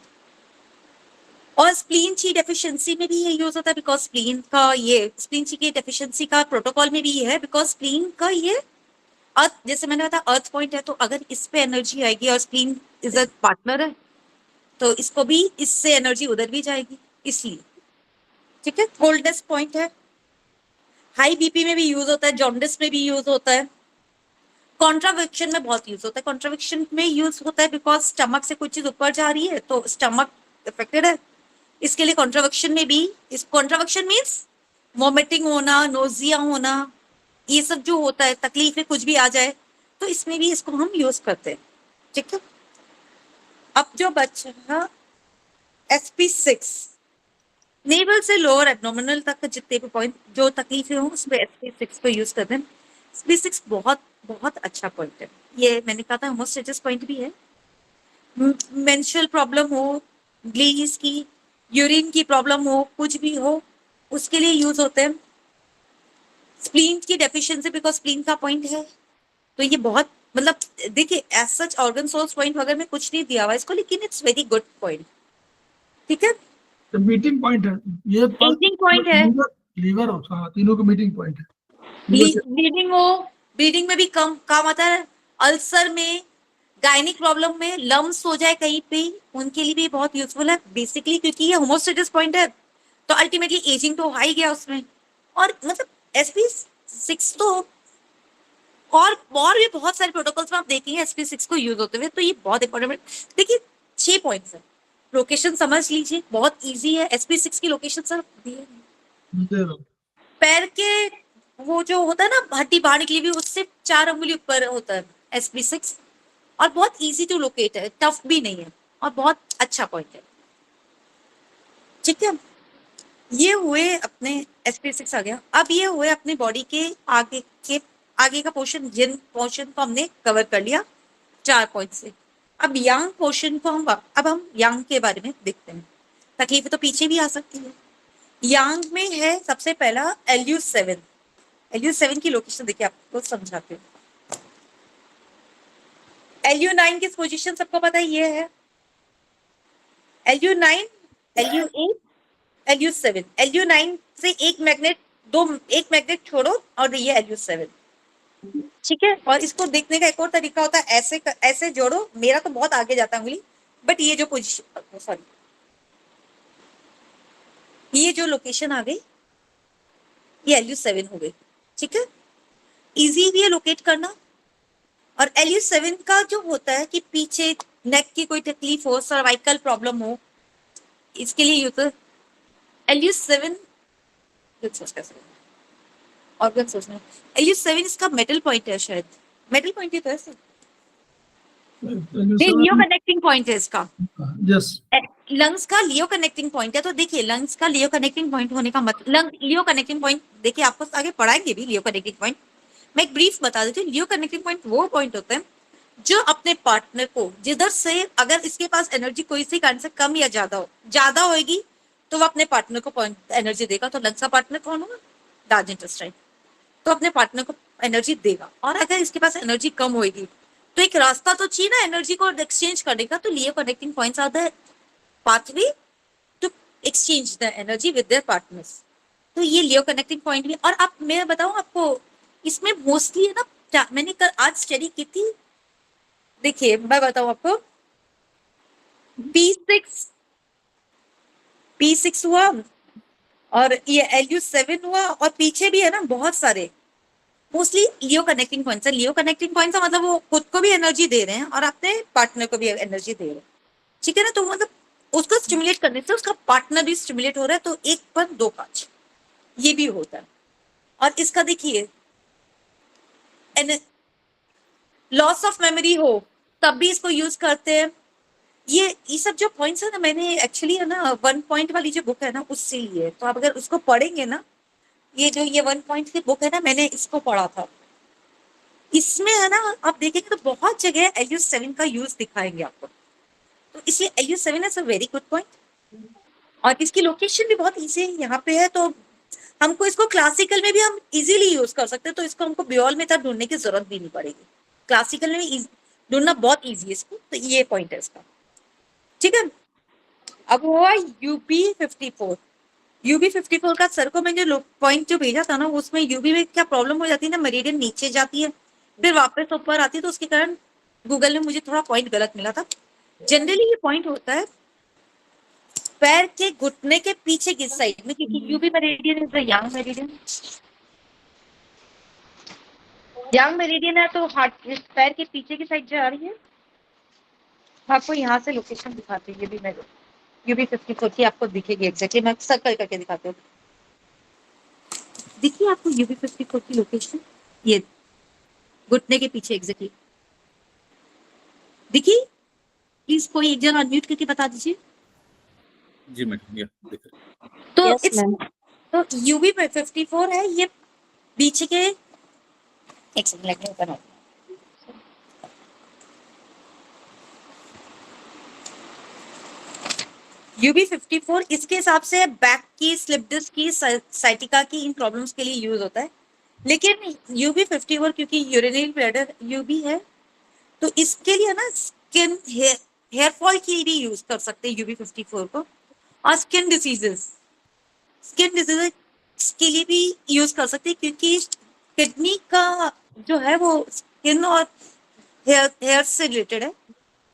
Speaker 3: और स्प्लीन ची डेफिशिएंसी में भी ये यूज होता है, बिकॉज स्प्लीन ची की डेफिशिएंसी का प्रोटोकॉल में भी ये है, बिकॉज स्प्लीन का ये अर्थ, जैसे मैंने बताया अर्थ पॉइंट है, तो अगर इस पे एनर्जी आएगी और स्प्लीन इज अ पार्टनर है, तो इसको भी इससे एनर्जी उधर भी जाएगी, इसलिए, ठीक है। कोल्डनेस पॉइंट है, हाई बीपी में भी यूज होता है, जॉन्डिस में भी यूज होता है, कॉन्ट्रावेक्शन में बहुत यूज होता है। कॉन्ट्रावेक्शन में यूज होता है बिकॉज स्टमक से कोई चीज ऊपर जा रही है तो स्टमक अफेक्टेड है, इसके लिए कॉन्ट्रावेक्शन में भी, इस कॉन्ट्रावेक्शन मीन्स वॉमिटिंग होना, नोजिया होना, ये सब जो होता है, तकलीफ में कुछ भी आ जाए, तो इसमें भी इसको हम यूज करते हैं, ठीक है। अब जो बचा SP6, नेवल से लोअर एब्डोमिनल तक जितने भी पॉइंट जो तकलीफें हो उसमें SP6 को यूज करते हैं। SP6 बहुत बहुत अच्छा पॉइंट है, ये मैंने कहा था होमोस्टेटस पॉइंट भी है। मेंस्ट्रुअल प्रॉब्लम हो, ग्लीस की, यूरिन की प्रॉब्लम हो, कुछ भी हो, उसके लिए यूज होते हैं। स्प्लीन की डेफिशिएंसी, बिकॉज स्प्लीन का पॉइंट है, तो ये बहुत मतलब देखिए as such organ source point वगैरह में कुछ नहीं दिया हुआ इसको, लेकिन इट्स वेरी गुड पॉइंट, ठीक है।
Speaker 2: मीटिंग पॉइंट है ये,
Speaker 3: मीटिंग पॉइंट है,
Speaker 2: लीवर और हाँ, तीनों का मीटिंग पॉइंट है।
Speaker 3: ब्लीडिंग हो, ब्लीडिंग में भी कम काम आता है, अल्सर में, गायनिक प्रॉब्लम में, लम्स हो जाए कहीं पे, उनके लिए भी बहुत यूजफुल है बेसिकली, क्योंकि ये होमोस्टेटस पॉइंट है, तो अल्टीमेटली एजिंग तो हाई गया उसमें। और मतलब SP6 तो और भी बहुत सारे प्रोटोकॉल्स में आप देखेंगे SP6 को यूज होते हुए, तो ये बहुत इंपॉर्टेंट। देखिए 6 पॉइंट्स है, लोकेशन समझ लीजिए, बहुत इजी है। SP6 की लोकेशन सर पैर के वो जो होता है ना हड्डी बाहर निकली हुई, उससे 4 अंगुली ऊपर होता है SP6, और बहुत इजी टू लोकेट है, टफ भी नहीं है, और बहुत अच्छा पॉइंट है, ठीक है। ये हुए अपने SP6 आ गया। अब ये हुए अपने बॉडी के आगे का पोर्शन, जिन पोर्शन को हमने कवर कर लिया 4 पॉइंट से। अब यांग पोर्शन को हम यांग के बारे में देखते हैं, तकलीफ तो पीछे भी आ सकती है। यांग में है सबसे पहला LU7। LU7 की लोकेशन देखिए, आपको समझाते हैं। LU9 की पोजीशन सबको पता है, ये है LU9, LU8, LU7। LU9 से एक मैग्नेट छोड़ो और ये LU7। ठीक है, और इसको देखने का एक और तरीका होता है, ऐसे जोड़ो, मेरा तो बहुत आगे जाता है उंगली, बट ये जो पोजीशन, सॉरी, ये जो लोकेशन आ गई ये LU7 हो गई। ठीक है, इजी भी है लोकेट करना। और LU7 का जो होता है कि पीछे नेक की कोई तकलीफ हो, सर्वाइकल प्रॉब्लम हो, इसके लिए यूज LU7 ऑर्गन सोचना, LU7 इसका मेटल पॉइंट है, शायद मेटल पॉइंट ही तो है सर, लियो कनेक्टिंग पॉइंट है इसका,
Speaker 2: यस,
Speaker 3: लंग्स का लियो कनेक्टिंग पॉइंट है। तो देखिए लंग्स का लियो कनेक्टिंग पॉइंट होने का मतलब, लियो कनेक्टिंग पॉइंट देखिए आपको आगे पढ़ाएंगे भी लियो कनेक्टिंग पॉइंट। मैं एक ब्रीफ बता देती हूँ, लियो कनेक्टिंग पॉइंट वो पॉइंट होता है जो अपने पार्टनर को जिधर से, अगर इसके पास एनर्जी कोई सी कारण से कम या ज्यादा होगी तो वो अपने पार्टनर को पॉइंट एनर्जी देगा। तो लंग्स का पार्टनर कौन होगा? Large intestine. तो अपने पार्टनर को एनर्जी देगा। और अगर इसके पास एनर्जी कम होगी तो एक रास्ता तो चाहिए ना एनर्जी को एक्सचेंज करने का, तो luo connecting points are the pathway to exchange the energy with their partners। तो ये लियो कनेक्टिंग पॉइंट भी। और आप, मैं बताऊं आपको, इसमें मोस्टली है ना, मैंने कल आज स्टडी की थी, देखिए मैं बताऊं आपको, P6 हुआ और ये LU7 हुआ, और पीछे भी है ना बहुत सारे, मोस्टली लियो कनेक्टिंग पॉइंट्स है। लियो कनेक्टिंग पॉइंट्स का मतलब वो खुद को भी एनर्जी दे रहे हैं और अपने पार्टनर को भी एनर्जी दे रहे हैं। ठीक है ना, तो मतलब उसको स्टिमुलेट करने से उसका पार्टनर भी स्टिमुलेट हो रहा है, तो एक पर दो काज, ये भी होता है। और इसका देखिए, लॉस ऑफ मेमोरी हो तब भी इसको यूज करते हैं। ये सब जो पॉइंट्स है ना, मैंने एक्चुअली है ना 1 पॉइंट वाली जो बुक है ना उससे लिए, तो आप अगर उसको पढ़ेंगे ना, ये 1 पॉइंट की बुक है ना, मैंने इसको पढ़ा था, इसमें है ना आप देखेंगे तो बहुत जगह LU7 का यूज दिखाएंगे आपको। तो इसलिए LU7 is a very good point. और इसकी लोकेशन भी बहुत इजी है, यहाँ पे है, तो हमको इसको क्लासिकल में भी हम इजीली यूज कर सकते हैं। तो इसको हमको बियोल में तक ढूंढने की जरूरत भी नहीं पड़ेगी, क्लासिकल में ढूंढना बहुत इजी है इसको। तो ये पॉइंट है इसका। ठीक है, अब हुआ UB54। UB54 का सर को मैंने जो पॉइंट जो भेजा था ना, उसमें UB में क्या प्रॉब्लम हो जाती है ना, मेरिडियन नीचे जाती है फिर वापस ऊपर आती है, तो उसके कारण गूगल में मुझे थोड़ा पॉइंट गलत मिला था। जनरली ये पॉइंट होता है पैर के घुटने के पीछे की साइड में, क्योंकि UB meridian is the yang meridian. Yang meridian है तो हार्ट पैर के पीछे की साइड जा रही है। आपको यहाँ से लोकेशन दिखाती हूँ, ये भी मैं UB54 की आपको दिखेगी एग्जैक्टली, मैं सर्कल करके दिखाती हूँ। देखिए आपको UB54 की लोकेशन, ये घुटने के पीछे एग्जैक्टली दिखी। प्लीज कोई एक जन अनम्यूट करके बता दीजिए।
Speaker 6: जी मैडम, या दिख रहा है।
Speaker 3: तो
Speaker 5: Yes,
Speaker 3: इट्स,
Speaker 5: ma'am.
Speaker 3: तो UB54 है, ये पीछे के, एक सेकंड लगने ओपन UB54 इसके हिसाब से बैक की, स्लिप डिस्क की, साइटिका की, इन प्रॉब्लम्स के लिए यूज होता है। लेकिन UB54 क्योंकि यूरिनरी ब्लैडर UB है, तो इसके लिए ना स्किन हेयर फॉल के लिए भी यूज कर सकते हैं UB54 को। और स्किन डिजीजेस के लिए भी यूज कर सकते हैं, क्योंकि किडनी का जो है वो स्किन और हेयर से रिलेटेड है।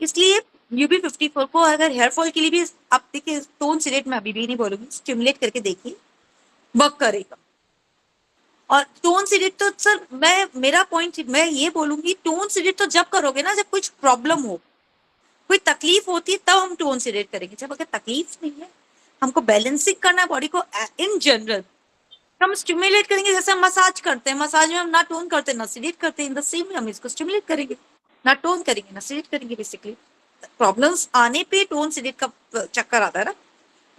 Speaker 3: इसलिए UB54 को अगर हेयर फॉल के लिए भी आप देखिए, टोन सिलेट में अभी भी नहीं बोलूंगी, स्टिमुलेट करके देखिए, वर्क करेगा। और टोन सिलेट तो सर मेरा पॉइंट मैं ये बोलूंगी, टोन सिलेट तो जब करोगे ना जब कुछ प्रॉब्लम हो, कोई तकलीफ होती है, तब हम टोन सिलेट करेंगे। जब अगर तकलीफ नहीं है, हमको बैलेंसिंग करना है बॉडी को इन जनरल, हम स्टिमुलेट करेंगे। जैसे हम मसाज करते हैं, मसाज में हम ना टोन करते ना सिलेट करते हैं, इन द सेम हम इसको स्टिमुलेट करेंगे, ना टोन करेंगे ना सिलेट करेंगे। बेसिकली प्रॉब्लम्स आने पे टोन सिलेट का चक्कर आता है ना,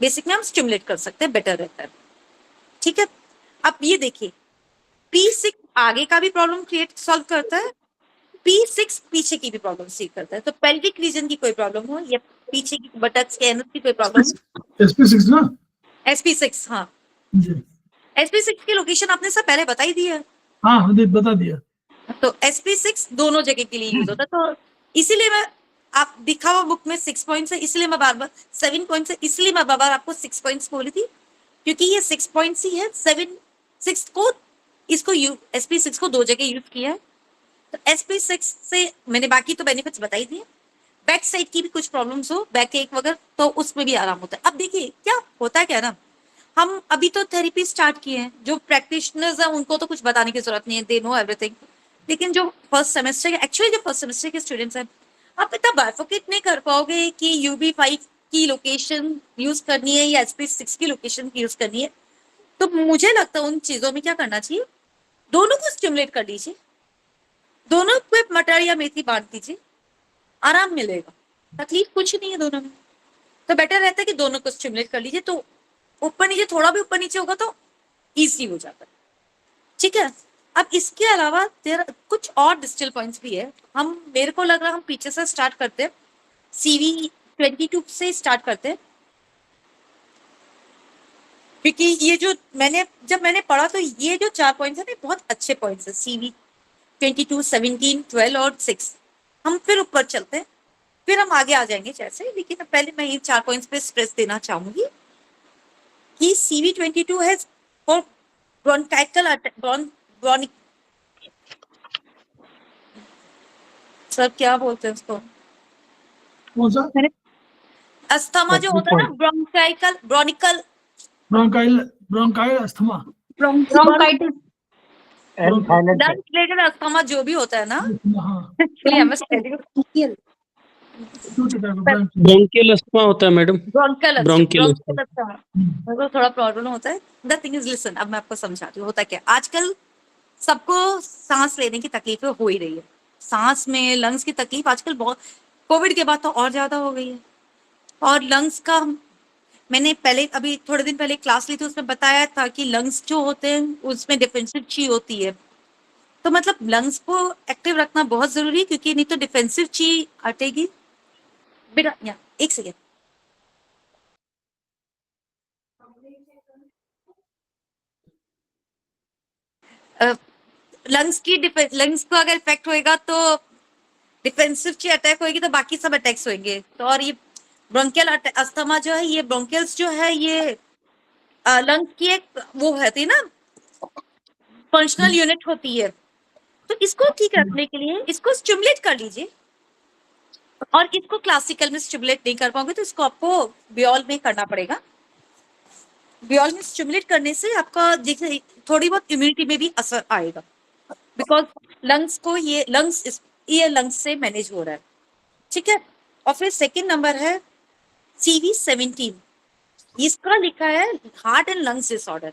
Speaker 3: बेसिकली हम स्टिमुलेट कर सकते हैं, बेटर रहता है। ठीक है, अब ये देखिए, P6 आगे का भी प्रॉब्लम क्रिएट सॉल्व करता है, P6 पीछे की भी प्रॉब्लम सॉल्व करता है। तो पेल्विक रीजन की कोई प्रॉब्लम हो या पीछे की बटक्स के एनस की कोई प्रॉब्लम हो,
Speaker 2: SP6 ना,
Speaker 3: SP6, हाँ
Speaker 2: जी,
Speaker 3: SP6 की लोकेशन आपने सब पहले बता ही दी है।
Speaker 2: हाँ हमने बता दिया।
Speaker 3: तो SP6 दोनों जगह के लिए यूज होता है, तो इसीलिए मैं, आप दिखा हुआ बुक में 6 पॉइंट्स है, इसलिए मैं बार बार 7 पॉइंट्स है, इसलिए मैं बार बार आपको 6 पॉइंट्स बोली थी, क्योंकि ये 6 पॉइंट्स ही है। 6 को इसको SP6 को 2 जगह यूज किया है। तो SP6 से मैंने बाकी तो बेनिफिट्स बताई दिए। बैक साइड की भी कुछ प्रॉब्लम्स हो, बैक एक वगैरह, तो उसमें भी आराम होता है। अब देखिए क्या होता है, क्या ना, हम अभी तो थेरेपी स्टार्ट किए हैं, जो प्रैक्टिशनर्स हैं उनको तो कुछ बताने की जरूरत नहीं है, दे नो एवरीथिंग। लेकिन जो फर्स्ट सेमेस्टर एक्चुअली जो फर्स्ट सेमेस्टर के स्टूडेंट्स हैं, आप इतना बाइफोकेट नहीं कर पाओगे कि UB5 की लोकेशन यूज करनी है या SP6 की लोकेशन यूज करनी है। तो मुझे लगता है उन चीजों में क्या करना चाहिए, दोनों को स्टिमुलेट कर लीजिए, दोनों को मटर या मेथी बांट दीजिए, आराम मिलेगा, तकलीफ कुछ नहीं है दोनों में। तो बेटर रहता है कि दोनों को स्टिमुलेट कर लीजिए, तो ऊपर नीचे थोड़ा भी ऊपर नीचे होगा तो इजी हो जाता है। ठीक है, अब इसके अलावा कुछ और डिजिटल पॉइंट्स भी है। मेरे को लग रहा है हम पीछे से स्टार्ट करते हैं, CV22 से स्टार्ट करते हैं, क्योंकि ये जो जब मैंने पढ़ा तो ये जो 4 पॉइंट्स है ना, बहुत अच्छे पॉइंट्स है। CV22, 17, 12 और 6। हम फिर ऊपर चलते हैं, फिर हम आगे आ जाएंगे जैसे, लेकिन पहले मैं ये 4 पॉइंट्स पे स्ट्रेस देना चाहूंगी कि CV22 है फॉर ब्रोंकाइकल ब्रोनिक, सर क्या बोलते हैं उसको,
Speaker 2: कौन सा?
Speaker 3: अस्थमा जो होता है ना, bronchial
Speaker 2: bronchial asthma,
Speaker 3: bronchitis,
Speaker 7: and silent
Speaker 3: lungs related asthma जो भी होता है ना,
Speaker 2: हाँ,
Speaker 3: actually MS bronchial
Speaker 7: bronchial asthma होता है मैडम। ब्रोंकियल
Speaker 3: अस्थमा, मेरे को थोड़ा प्रॉब्लम होता है। द थिंग इज, लिसन, अब मैं आपको समझाती हूँ होता क्या। आजकल सबको सांस लेने की तकलीफें हो ही रही है, सांस में लंग्स की तकलीफ आजकल बहुत, कोविड के बाद तो और ज्यादा हो गई है। और लंग्स का मैंने पहले अभी थोड़े दिन पहले क्लास ली थी, उसमें बताया था कि लंग्स जो होते हैं उसमें डिफेंसिव ची होती है। तो मतलब लंग्स को एक्टिव रखना बहुत जरूरी है, क्योंकि नहीं तो डिफेंसिव ची हटेगी। बेटा या एक सेकेंड, लंग्स को अगर इफेक्ट होएगा तो डिफेंसिव ची अटैक होएगी, तो बाकी सब अटैक्स होंगे। तो और ये ब्रोंकियल अस्थमा जो है, ये ब्रोंकियल्स जो है ये लंग्स की एक वो होती है ना, फंक्शनल यूनिट होती है। तो इसको ठीक रखने के लिए इसको स्टिमुलेट कर लीजिए, और इसको क्लासिकल में स्टिमुलेट नहीं कर पाओगे तो इसको आपको बियोल में करना पड़ेगा। बियोल में स्टिमुलेट करने से आपका जैसे थोड़ी बहुत इम्यूनिटी में भी असर आएगा, बिकॉज लंग्स को ये लंग्स से मैनेज हो रहा है। ठीक है, और फिर सेकेंड नंबर है CV17, इसका लिखा है हार्ट एंड लंग्स डिसऑर्डर।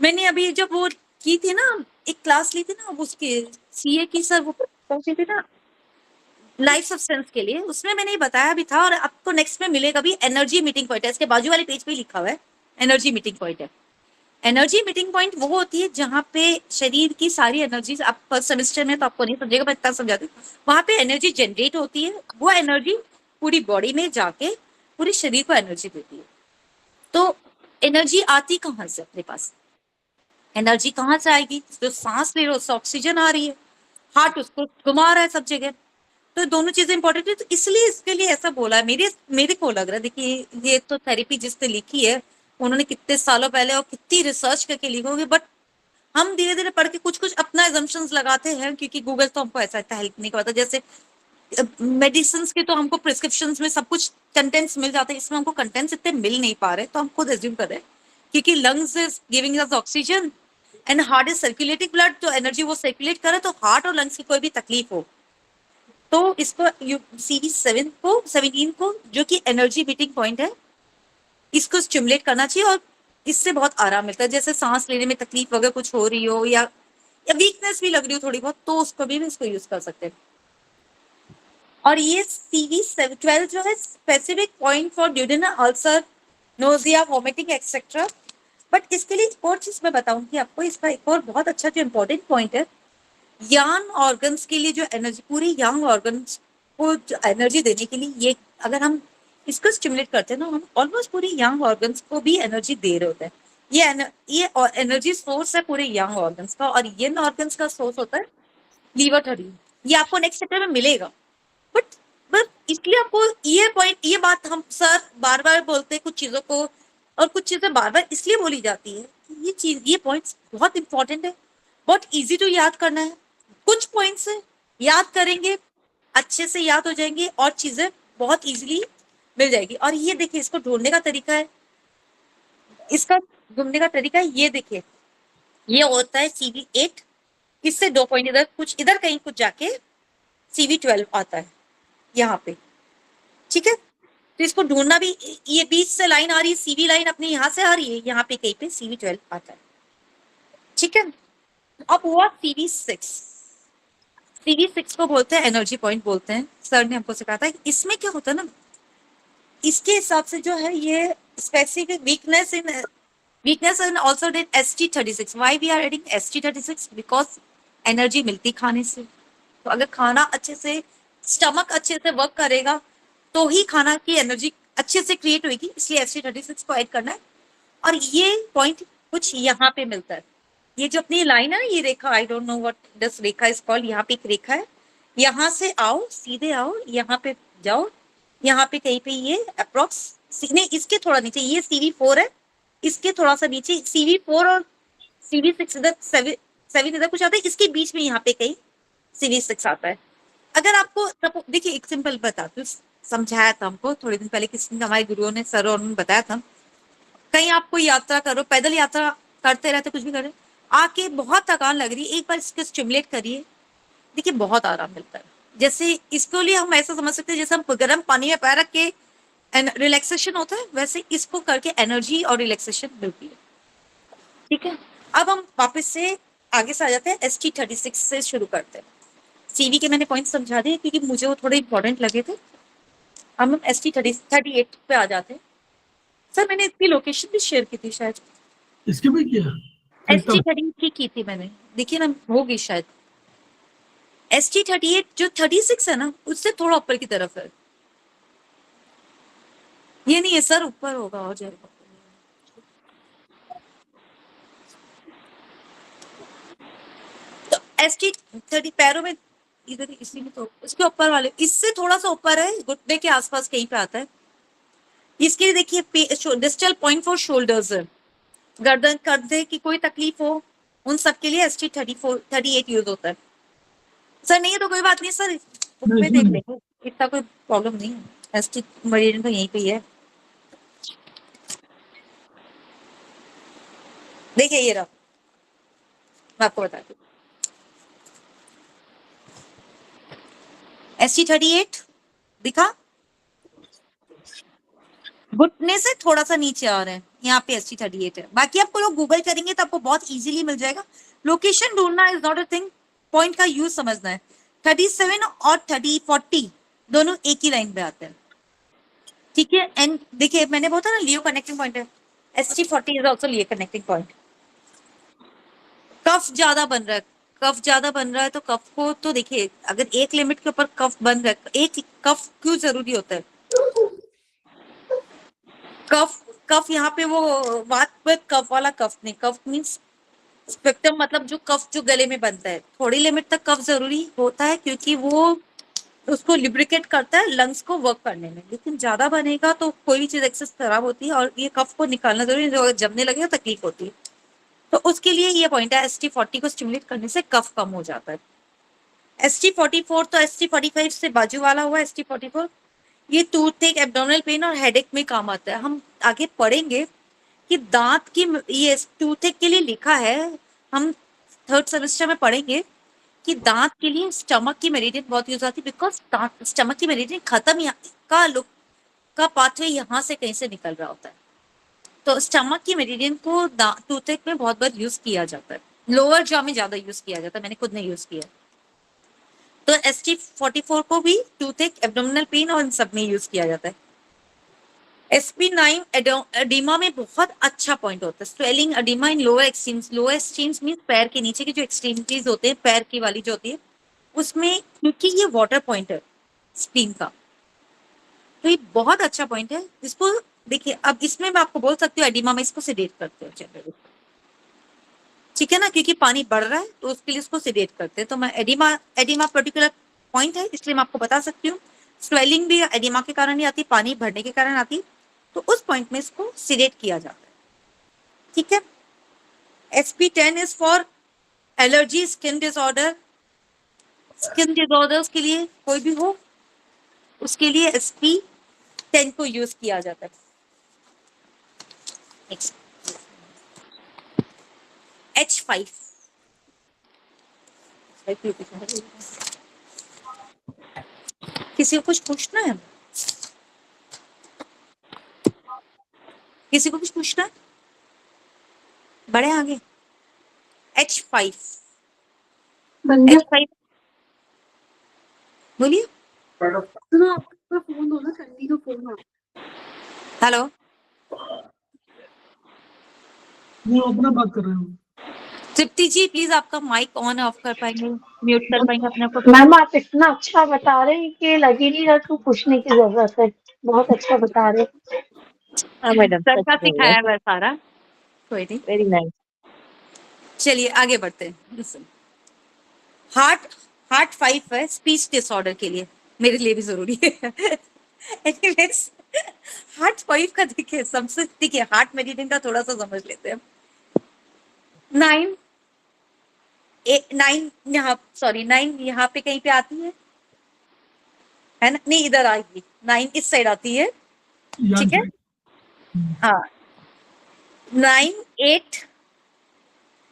Speaker 3: मैंने अभी जब वो की थी ना, एक क्लास ली थी ना उसके CA की, सर वो पहुंची थी ना लाइफ सब्सटेंस के लिए, उसमें मैंने ये बताया भी था, और आपको नेक्स्ट में मिलेगा भी। एनर्जी मीटिंग पॉइंट है, इसके बाजू वाले पेज पे लिखा हुआ है एनर्जी मीटिंग पॉइंट है। एनर्जी मीटिंग पॉइंट वो होती है जहाँ पे शरीर की सारी एनर्जी, आप फर्स्ट सेमेस्टर में तो आपको नहीं समझेगा, मैं इतना समझाती हूँ, वहां पे एनर्जी जनरेट होती है, वो एनर्जी पूरी बॉडी में जाके पूरे शरीर को एनर्जी देती है। तो एनर्जी आती कहाँ से अपने पास, एनर्जी कहाँ से आएगी, जो सांस ले रहे हो उससे ऑक्सीजन आ रही है, हार्ट उसको घुमा रहा है सब जगह, तो दोनों चीजें इंपॉर्टेंट है। तो इसलिए इसके लिए ऐसा बोला है। मेरे को लग रहा है, देखिए ये तो थेरेपी जिसने लिखी है उन्होंने कितने सालों पहले और कितनी रिसर्च करके लिखी होगी, बट हम धीरे धीरे पढ़ के कुछ कुछ अपना एजम्पशंस लगाते हैं, क्योंकि गूगल तो हमको ऐसा इतना हेल्प नहीं करता। जैसे मेडिसिन के तो हमको प्रिस्क्रिप्शन में सब कुछ कंटेंट्स मिल जाते हैं, इसमें हमको कंटेंट्स इतने मिल नहीं पा रहे, तो हम खुद एज्यूम कर रहे हैं क्योंकि lungs is giving us oxygen and heart is circulating blood, तो एनर्जी वो सर्कुलेट करे, तो हार्ट और लंग्स की कोई भी तकलीफ हो तो इसको CV17 को जो कि एनर्जी मीटिंग पॉइंट है, इसको स्टिमुलेट करना चाहिए, और इससे बहुत आराम मिलता है। जैसे सांस लेने में तकलीफ वगैरह कुछ हो रही हो या वीकनेस भी लग रही हो थोड़ी बहुत, तो उसको भी इसको यूज कर सकते हैं। और ये CV12 जो है specific point for duodenal ulcer, nausea, vomiting etcetera. But इसके लिए एक और चीज मैं बताऊंगी आपको, इसका एक और बहुत अच्छा जो इम्पोर्टेंट पॉइंट है, यंग ऑर्गन्स के लिए जो एनर्जी, पूरी यंग ऑर्गन्स को एनर्जी देने के लिए, ये अगर हम इसको स्टिमुलेट करते हैं ना, हम ऑलमोस्ट पूरी यंग ऑर्गन्स को भी एनर्जी दे रहे होते हैं। ये एनर्जी सोर्स है पूरे यंग ऑर्गन्स का, और यंग ऑर्गन्स का सोर्स होता है लीवर थर्डी। ये आपको नेक्स्ट चैप्टर में मिलेगा, बट इसलिए आपको ये पॉइंट, ये बात हम सर बार बार बोलते हैं कुछ चीजों को, और कुछ चीजें बार बार इसलिए बोली जाती है कि ये चीज, ये पॉइंट्स बहुत इंपॉर्टेंट है, बहुत इजी टू याद करना है। कुछ पॉइंट्स याद करेंगे, अच्छे से याद हो जाएंगे और चीजें बहुत इजीली मिल जाएगी। और ये देखिए, इसको ढूंढने का तरीका है, इसका ढूंढने का तरीका है, ये देखिए, ये होता है CV8, इससे 2 पॉइंट इधर कुछ, इधर कहीं कुछ जाके CV12 आता है यहाँ पे, ठीक है। तो इसको ढूंढना भी, ये बीच से लाइन आ रही है, CV लाइन अपनी यहाँ से आ रही है, यहाँ पे कहीं पे CV12 आता है, ठीक है। अब हुआ CV6, CV6 को बोलते हैं एनर्जी पॉइंट बोलते हैं, सर ने हमको सिखाया था। इसमें क्या होता है ना, इसके हिसाब से जो है ये specific weakness in also did ST36. Why we are adding ST36? Because energy मिलती खाने से। तो अगर खाना अच्छे से, स्टमक अच्छे से वर्क करेगा तो ही खाना की एनर्जी अच्छे से क्रिएट होगी, इसलिए ST36 को ऐड करना है। और ये पॉइंट कुछ यहाँ पे मिलता है, ये जो अपनी लाइन है ना, ये रेखा, I don't know what this रेखा इज कॉल्ड, यहाँ पे एक रेखा है, यहाँ से आओ, सीधे आओ, यहाँ पे जाओ, यहाँ पे कहीं पे ये अप्रोक्स, नहीं इसके थोड़ा नीचे ये CV4 है, इसके थोड़ा सा नीचे CV4 और CV6 इधर 7 इधर कुछ आता है, इसके बीच में यहाँ पे कहीं CV6 आता है। अगर आपको देखिए, एक सिंपल बताती हूँ, समझाया था हमको थोड़े दिन पहले, किसी ने, हमारे गुरुओं ने, सर ने बताया था, कहीं आपको यात्रा करो, पैदल यात्रा करते रहते, कुछ भी कर रहे, आके बहुत थकान लग रही है, एक बार इसको स्टिमुलेट करिए, देखिए बहुत आराम मिलता है। जैसे इसके लिए हम ऐसा समझ सकते हैं, जैसे हम गर्म पानी में पैर रख के रिलैक्सेशन होता है, वैसे इसको करके एनर्जी और रिलैक्सेशन मिलती है, ठीक है। अब हम वापस से आगे से आ जाते हैं, ST36 से शुरू करते हैं। CV के मैंने पॉइंट समझा दिए क्योंकि मुझे वो थोड़े इंपॉर्टेंट लगे थे। अब हम ST38 पे आ जाते हैं। सर मैंने इसकी लोकेशन भी शेयर की थी शायद,
Speaker 2: इसके भी किया,
Speaker 3: ST38 की थी मैंने, देखिए ना होगी शायद। ST38 जो 36 है ना, उससे थोड़ा ऊपर की तरफ है, ये नहीं है सर, ऊपर होगा और जाएगा। तो ST30 पैरों में इधर, इसी में, तो उसके ऊपर वाले, इससे थोड़ा सा ऊपर है, घुटने के आसपास कहीं पे आता है। इसके लिए देखिए, डिस्टल पॉइंट फॉर शोल्डर्स है, गर्दन, कंधे की कोई तकलीफ हो, उन सब के लिए ST38 यूज होता है। सर नहीं है तो कोई बात नहीं सर, बुक में देख लेंगे, इतना कोई प्रॉब्लम नहीं है। ST मरीजन तो यहीं पे ही है, देखिए ये रहा, मैं आपको बताती हूँ। ST38 दिखा, घुटने से थोड़ा सा नीचे आ रहा है, यहाँ पे ST38 है। बाकी आपको लोग गूगल करेंगे तो आपको बहुत इजीली मिल जाएगा। लोकेशन ढूंढना is not a thing, point का यूज समझना है। 37 और 40 दोनों एक ही लाइन पे आते हैं, ठीक है। एंड देखिए मैंने बोला था ना, लियो कनेक्टिंग पॉइंट है, ST40 is also luo connecting point. Cough ज्यादा बन रहा है, कफ ज्यादा बन रहा है तो कफ को, तो देखिए अगर एक लिमिट के ऊपर कफ बन रहा है, एक कफ क्यों जरूरी होता है, कफ यहाँ पे वो बात पे कफ वाला कफ नहीं, कफ मीन्स स्पेक्ट्रम, मतलब जो कफ जो गले में बनता है, थोड़ी लिमिट तक कफ जरूरी होता है क्योंकि वो उसको लिब्रिकेट करता है लंग्स को वर्क करने में। लेकिन ज्यादा बनेगा तो कोई भी चीज एक्सेस खराब होती है और ये कफ को निकालना जरूरी है, जो जमने लगे तो तकलीफ होती है। तो उसके लिए ये पॉइंट है, ST40 को स्टिमुलेट करने से कफ कम हो जाता है। ST44 तो ST45 से बाजू वाला हुआ ST44, ये टूथेक, एब्डोमिनल पेन और हेडेक में काम आता है। हम आगे पढ़ेंगे कि दांत की, ये टूथेक के लिए लिखा है, हम 3rd सेमेस्टर में पढ़ेंगे कि दांत के लिए स्टमक की मेरिडियन बहुत यूज आती है, बिकॉज स्टमक की मेरिडियन खत्म का पाथवे यहाँ से कहीं से निकल रहा होता है। तो स्टमक की मेरिडियन को टूथेक में बहुत बार यूज किया जाता है, लोअर जॉ में ज्यादा यूज किया जाता है, मैंने खुद ने यूज किया। तो ST44 को भी टूथेक, एब्डोमिनल पेन और इन सब में यूज किया जाता है। SP9 एडिमा में बहुत अच्छा पॉइंट होता है, स्वेलिंग एडिमा इन lower extremes. Lower extremes means पैर के नीचे की जो एक्सट्रीमिटीज होते हैं, पैर की वाली जो होती है, उसमें क्योंकि ये वाटर पॉइंट है स्प्लीन का, तो ये बहुत अच्छा पॉइंट है। इसको देखिए, अब इसमें मैं आपको बोल सकती हूँ एडिमा में इसको सिडेट करते हैं, ठीक है ना, क्योंकि पानी बढ़ रहा है तो उसके लिए इसको सिडेट करते हैं। तो मैं एडिमा पर्टिकुलर पॉइंट है इसलिए मैं आपको बता सकती हूँ। स्वेलिंग भी एडिमा के कारण ही आती, पानी भरने के कारण आती, तो उस पॉइंट में इसको सिडेट किया जाता है, ठीक है। SP10 is for allergy, skin disorder, skin disorders के लिए कोई भी हो उसके लिए SP10 को यूज किया जाता है। Next. H5 किसी को कुछ पूछना है? किसी को कुछ पूछना है? बढ़े आगे। H5 H5 बोलिए। हेलो,
Speaker 2: वो अपना बात कर रहे हो।
Speaker 3: तृप्ति जी प्लीज आपका माइक ऑन ऑफ कर पाएंगे, म्यूट कर पाएंगे अपने को?
Speaker 8: मैम आप इतना अच्छा बता रहे हैं कि लग ही नहीं रहा कि पूछने की जरूरत है। बहुत अच्छा बता रहे हैं।
Speaker 5: हाँ मैडम,
Speaker 3: सर का सिखाया हुआ है सारा, कोई नहीं।
Speaker 5: Very nice.
Speaker 3: चलिए आगे बढ़ते हैं। हार्ट 5 है स्पीच डिसऑर्डर के लिए, मेरे लिए भी जरूरी है। एनीवेज हार्ट 5 का देखिए सबसे, देखिए हार्ट मेडिटेशन का थोड़ा सा समझ लेते हैं। 9 यहाँ पे कहीं पे आती है ना? नहीं, इधर आएगी। 9 इस साइड आती है, ठीक है। हाँ, 9 8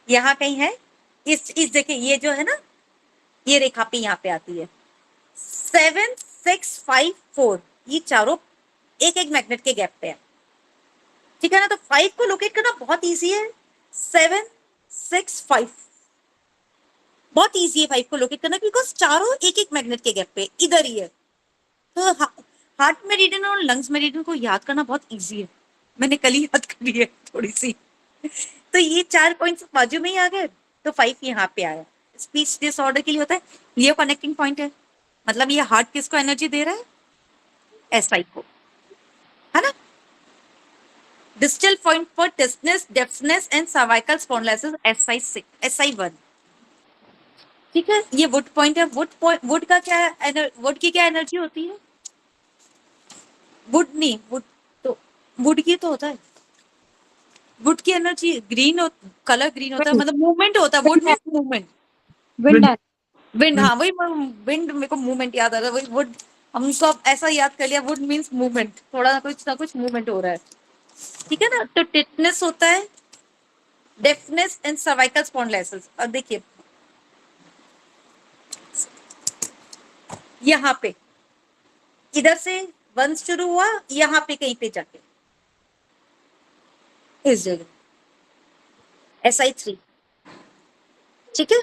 Speaker 3: यहाँ कहीं है। इस देखिए ये जो है ना, ये रेखा पे यहाँ पे आती है। 7 6 5 4 ये चारों एक एक मैग्नेट के गैप पे है, ठीक है ना। तो 5 को लोकेट करना बहुत इजी है। 7 6 5 बहुत इजी है 5 को लोकेट करना, बिकॉज चारों एक एक मैग्नेट के गैप पे इधर ही है। तो हार्ट मेरिडियन और लंग्स मेरिडियन को याद करना बहुत इजी है, मैंने कल ही याद करी है थोड़ी सी। तो ये 4 पॉइंट्स बाजू में ही आ गए, तो 5 यहाँ पे आया। स्पीच डिसऑर्डर के लिए होता है, ये कनेक्टिंग पॉइंट है, मतलब ये हार्ट किसको एनर्जी दे रहा है? SI को, है ना। Distal point for tinnitus, deafness and cervical spondylosis SI1, ठीक है। ये वुड पॉइंट है। वुड का क्या है? वुड की क्या एनर्जी होती है? वुड की तो होता है, वुड की एनर्जी ग्रीन कलर ग्रीन होता है, मतलब मूवमेंट होता है। वुड में मूवमेंट, विंड, हाँ वही विंड, मेरे को मूवमेंट याद आ रहा है, वही वुड। हम सब ऐसा याद कर लिया, वुड मींस मूवमेंट, थोड़ा ना कुछ मूवमेंट हो रहा है, ठीक है ना। तो टिटनेस होता है, डेफनेस एंड सर्वाइकल स्पॉन्डिलोसिस। और देखिए यहाँ पे इधर से 1 शुरू हुआ, यहाँ पे कहीं पे जाके इस जगह SI3, ठीक है।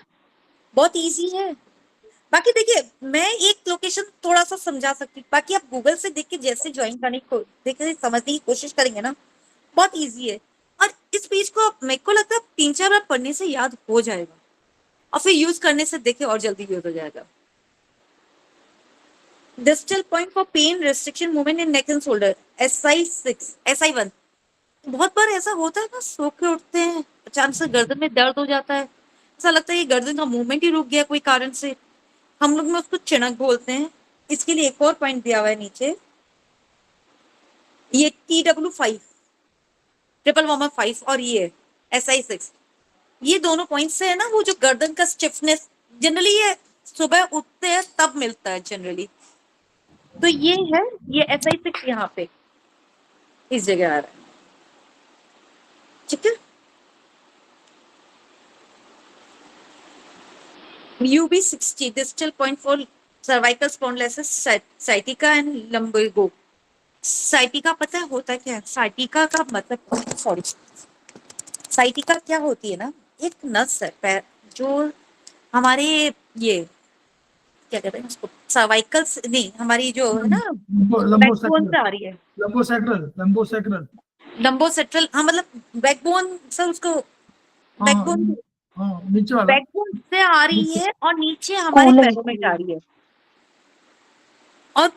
Speaker 3: बहुत इजी है। बाकी देखिए मैं एक लोकेशन थोड़ा सा समझा सकती हूँ, बाकी आप गूगल से देख के जैसे ज्वाइन करने को देखिए, समझने की कोशिश करेंगे ना, बहुत इजी है। और इस पेज को मेरे को लगता है 3-4 बार पढ़ने से याद हो जाएगा, और फिर यूज करने से देखिए और जल्दी यूज हो जाएगा। Distal point for pain restriction movement in neck and shoulder SI1। बहुत बार ऐसा होता है ना, सो के उठते हैं अचानक से गर्दन में दर्द हो जाता है, ऐसा लगता है ये गर्दन का मूवमेंट ही रुक गया कोई कारण से, हम लोग में उसको चिनक बोलते हैं। इसके लिए एक और पॉइंट दिया हुआ है नीचे, ये TW5 ट्रिपल वार्मर 5 और ये SI6, ये दोनों पॉइंट से है ना, वो जो गर्दन का स्टिफनेस जनरली ये सुबह उठते हैं तब मिलता है जनरली। तो ये है, ये SI6 यहाँ पे इस जगह आ रहा है, ठीक है। UB60 distal point for cervical spondylosis sciatica and lumbago. Sciatica पता है होता है क्या है? साइटिका का मतलब, सॉरी, साइटिका क्या होती है ना, एक नस है पैर, जो हमारे ये क्या कहते हैं उसको, सर्वाइकल नहीं, हमारी जो है ना बैकबोन से आ रही है, लंबोसेट्रल, हाँ मतलब बैकबोन सर, उसको बैकबोन,
Speaker 2: नीचे वाला
Speaker 3: बैकबोन से आ रही है और नीचे हमारे पैरों में जा रही है। और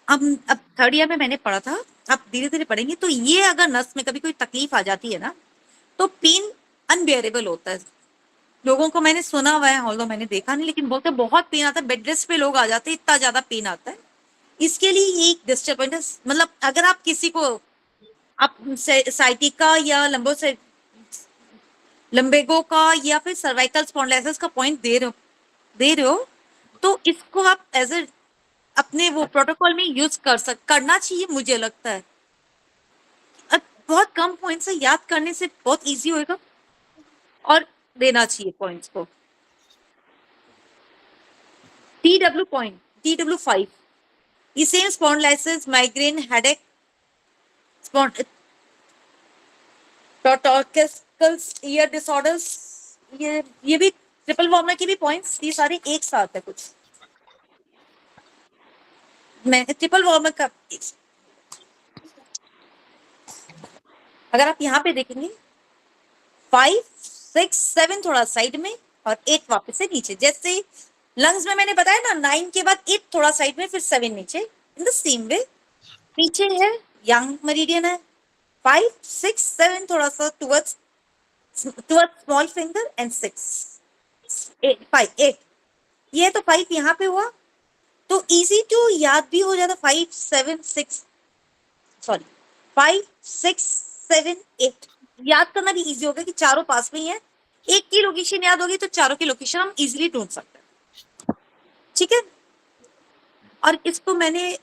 Speaker 3: अब थर्ड ईयर में मैंने पढ़ा था, अब धीरे धीरे पढ़ेंगे। तो ये अगर नस में कभी कोई तकलीफ आ जाती है ना, तो पेन अनबेरेबल होता है। लोगों को मैंने सुना हुआ है, ऑल्दो मैंने देखा नहीं, लेकिन बोलते बहुत पेन आता है, बेड रेस्ट पे लोग आ जाते हैं, इतना ज्यादा पेन आता है। इसके लिए ये एक डिस्टर्बेंस है, मतलब अगर आप किसी को आप साइटिका या लंबेगो का या फिर सर्वाइकल स्पॉन्डिलोसिस का पॉइंट दे रहे हो तो इसको आप एज ए अपने वो प्रोटोकॉल में यूज करना चाहिए, मुझे लगता है। अब बहुत कम पॉइंट्स है, याद करने से बहुत इजी होएगा और देना चाहिए पॉइंट्स को। TW पॉइंट, TW5, ये same spondylosis, migraine, headache, torticollis, ear disorders, ये भी ट्रिपल वॉर्मर के भी पॉइंट्स, ये सारे एक साथ है कुछ। मैं ट्रिपल वॉर्मर का अगर आप यहाँ पे देखेंगे 5, 6, 7 थोड़ा साइड में और 8 वापस से नीचे। जैसे लंग्स में मैंने बताया ना 9 के बाद 8 थोड़ा साइड में, फिर 7 नीचे। इन द सेम वे नीचे है यंग मेरिडियन है, 5, 6, 7 थोड़ा सा टुवर्ड्स स्मॉल फिंगर एंड 6, 5, 8। ये तो 5 यहाँ पे हुआ तो इजी टू याद भी हो जाता। 5, 6, 7, 8 याद करना भी इजी होगा कि चारों पास में ही है। एक की लोकेशन याद होगी तो चारों की लोकेशन हम इजीली ढूंढ सकते हैं, ठीक है। और इसको मैंने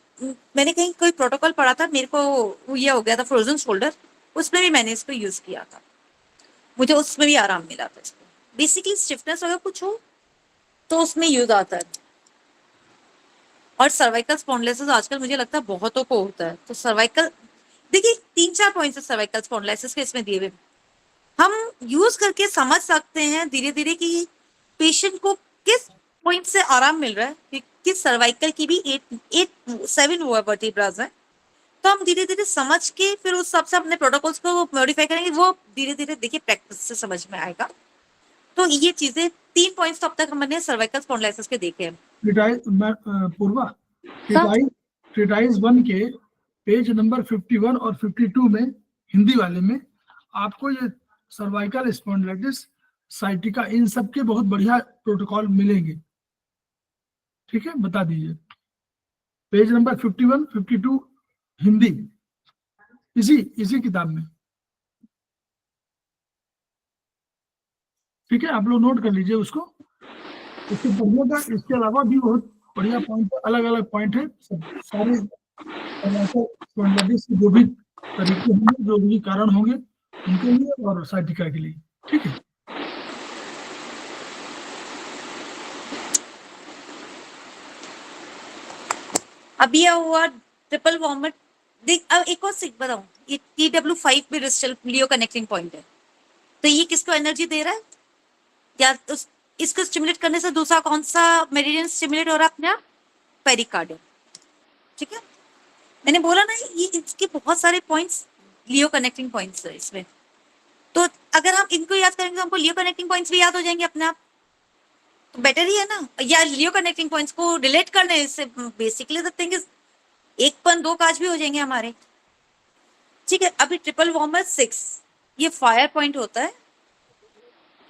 Speaker 3: कहीं कोई प्रोटोकॉल पढ़ा था, मेरे को ये हो गया था फ्रोजन शोल्डर, उसमें भी मैंने इसको यूज किया था, मुझे उसमें भी आराम मिला था इसको। बेसिकली स्टिफनेस अगर कुछ हो तो उसमें यूज आता है। और सर्वाइकल स्पॉन्डिलोसिस आजकल मुझे लगता है बहुतों को होता है। तो सर्वाइकल देखिए 3-4 पॉइंट्स है सर्वाइकल स्पॉन्डिलोसिस के इसमें दिए हुए, हम यूज करके समझ सकते हैं धीरे धीरे कि पेशेंट को किस पॉइंट से आराम मिल रहा है। किस सर्वाइकल की भी 7 वर्टिब्रास है, तो हम धीरे धीरे समझ के फिर उस हिसाब से अपने प्रोटोकॉल्स को मॉडिफाई करेंगे। वो धीरे धीरे देखिए प्रैक्टिस से समझ में आएगा। तो ये चीजें 3 पॉइंट्स अब तक हमने सर्वाइकल स्पॉन्डिलोसिस के देखे हैं।
Speaker 2: पूर्वा, ट्रीटाइज 1 के पेज नंबर 51 और 52 में हिंदी वाले में आपको ये सर्वाइकल स्पॉन्डिलाइटिस, साइटिका, इन सब के बहुत बढ़िया प्रोटोकॉल मिलेंगे, ठीक है। बता दीजिए पेज नंबर 51, 52 हिंदी, इसी किताब में, ठीक है। आप लोग नोट कर लीजिए उसको, इससे पढ़िएगा। इसके अलावा भी बहुत बढ़िया पॉइंट, अलग अलग पॉइंट है, सारे जो भी तरीके होंगे, जो भी कारण होंगे उनके लिए और साइटिका के लिए, ठीक है।
Speaker 3: अब यह हुआ ट्रिपल वॉर्मर। देख अब एक और सिक बताऊं, ये TW5 में रिस्टल लियो कनेक्टिंग पॉइंट है, तो ये किसको एनर्जी दे रहा है या इसको स्टिमुलेट करने से दूसरा कौन सा मेरिडियन स्टिमुलेट हो रहा है अपने पेरिकार्डियम, ठीक है। मैंने बोला ना ये इसके बहुत सारे पॉइंट्स लियो कनेक्टिंग पॉइंट्स है इसमें। तो अगर हम इनको याद करेंगे तो हमको लियो कनेक्टिंग पॉइंट्स भी याद हो जाएंगे अपने आप, तो बेटर ही है ना। या लियो कनेक्टिंग पॉइंट्स को रिलेट करने से बेसिकली द थिंग इज 1-2 काज भी हो जाएंगे हमारे, ठीक है। अभी ट्रिपल वॉर्मर 6 ये फायर पॉइंट होता है।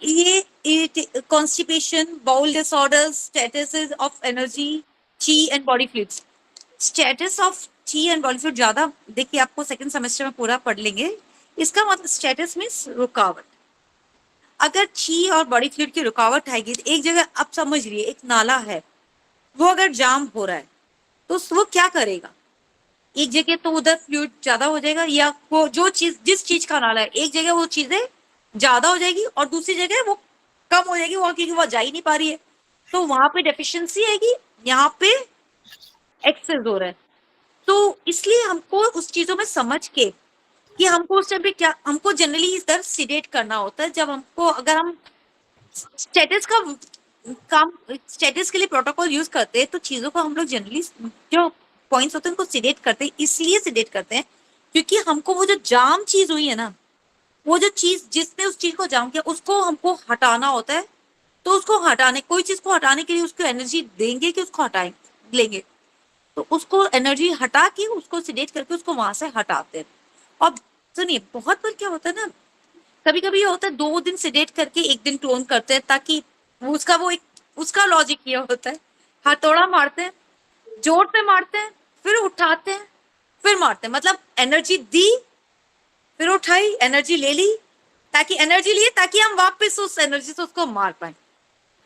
Speaker 3: ये constipation, bowel disorders, status of energy, chi and body fluids. Status of chi and body fluid ज्यादा देखिए आपको सेकंड सेमेस्टर में पूरा पढ़ लेंगे। इसका मतलब स्टेटस मीन्स रुकावट। अगर ची और बॉडी फ्लूइड की रुकावट आएगी तो एक जगह आप समझ लिए एक नाला है, वो अगर जाम हो रहा है तो वो क्या करेगा, एक जगह तो उधर फ्लूइड ज्यादा हो जाएगा, या वो जो चीज जिस चीज का नाला है एक जगह वो चीजें ज्यादा हो जाएगी और दूसरी जगह वो कम हो जाएगी, वहां क्योंकि वो जा ही नहीं पा रही है, तो वहां पे डेफिशिएंसी आएगी, यहाँ पे एक्सेस हो रहा है। तो इसलिए हमको उस चीजों में समझ के कि हमको उस टाइम पे क्या, हमको जनरली इस तरह सीडेट करना होता है। जब हमको अगर हम स्टेटस का काम, स्टेटस के लिए प्रोटोकॉल यूज करते हैं तो चीजों को हम लोग जनरली जो पॉइंट्स होते हैं उनको सीडेट करते हैं। इसलिए सीडेट करते हैं क्योंकि हमको वो जो जाम चीज हुई है ना, वो जो चीज जिसने उस चीज को जाम किया उसको हमको हटाना होता है। तो उसको हटाने, कोई चीज को हटाने के लिए उसको एनर्जी देंगे कि उसको हटाएं लेंगे, तो उसको एनर्जी हटा के उसको सीडेट करके उसको वहां से हटाते हैं। और सुनिए बहुत बार क्या होता है ना, कभी कभी ये होता है 2 दिन सीडेट करके 1 दिन टोन करते हैं, ताकि उसका लॉजिक ये होता है हथौड़ा मारते हैं, जोर से मारते हैं, फिर उठाते हैं, फिर मारते हैं, मतलब एनर्जी दी, फिर उठाई, एनर्जी ले ली, ताकि एनर्जी लिए, ताकि हम वापस उस एनर्जी से उसको मार पाए।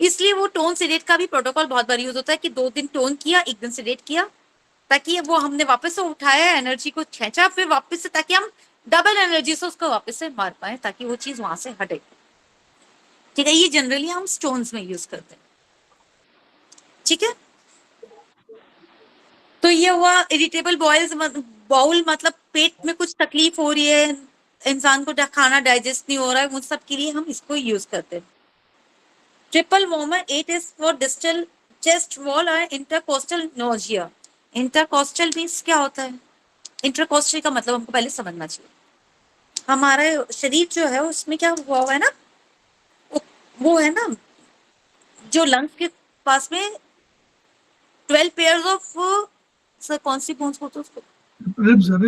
Speaker 3: इसलिए वो टोन सेडेट का भी प्रोटोकॉल बहुत बार यूज होता है कि 2 दिन टोन किया, 1 दिन सेडेट किया, ताकि वो हमने वापस से उठाया, एनर्जी को खींचा, फिर वापस से, ताकि हम डबल एनर्जी से उसको वापस से मार पाए, ताकि वो चीज वहां से हटे। ठीक है, ये जनरली हम स्टोन्स में यूज करते हैं। ठीक है, तो ये हुआ इरिटेबल बाउल, मतलब पेट में कुछ तकलीफ हो रही है, इंसान को खाना डाइजेस्ट नहीं हो रहा है, उन सब के लिए हम इसको यूज करते हैं। Triple warmer 8 is for distal chest wall और इंटरकोस्टल नोजिया। इंटरकोस्टल मीन्स क्या होता है? इंटरकोस्टल का मतलब हमको पहले समझना चाहिए। हमारा शरीर जो है उसमें क्या हुआ है ना, वो है ना, जो लंग्स के पास में 12 पेयर्स ऑफ, सर कौन सी बोन्स होते हैं उसको?
Speaker 2: रिब्स
Speaker 3: हाँ,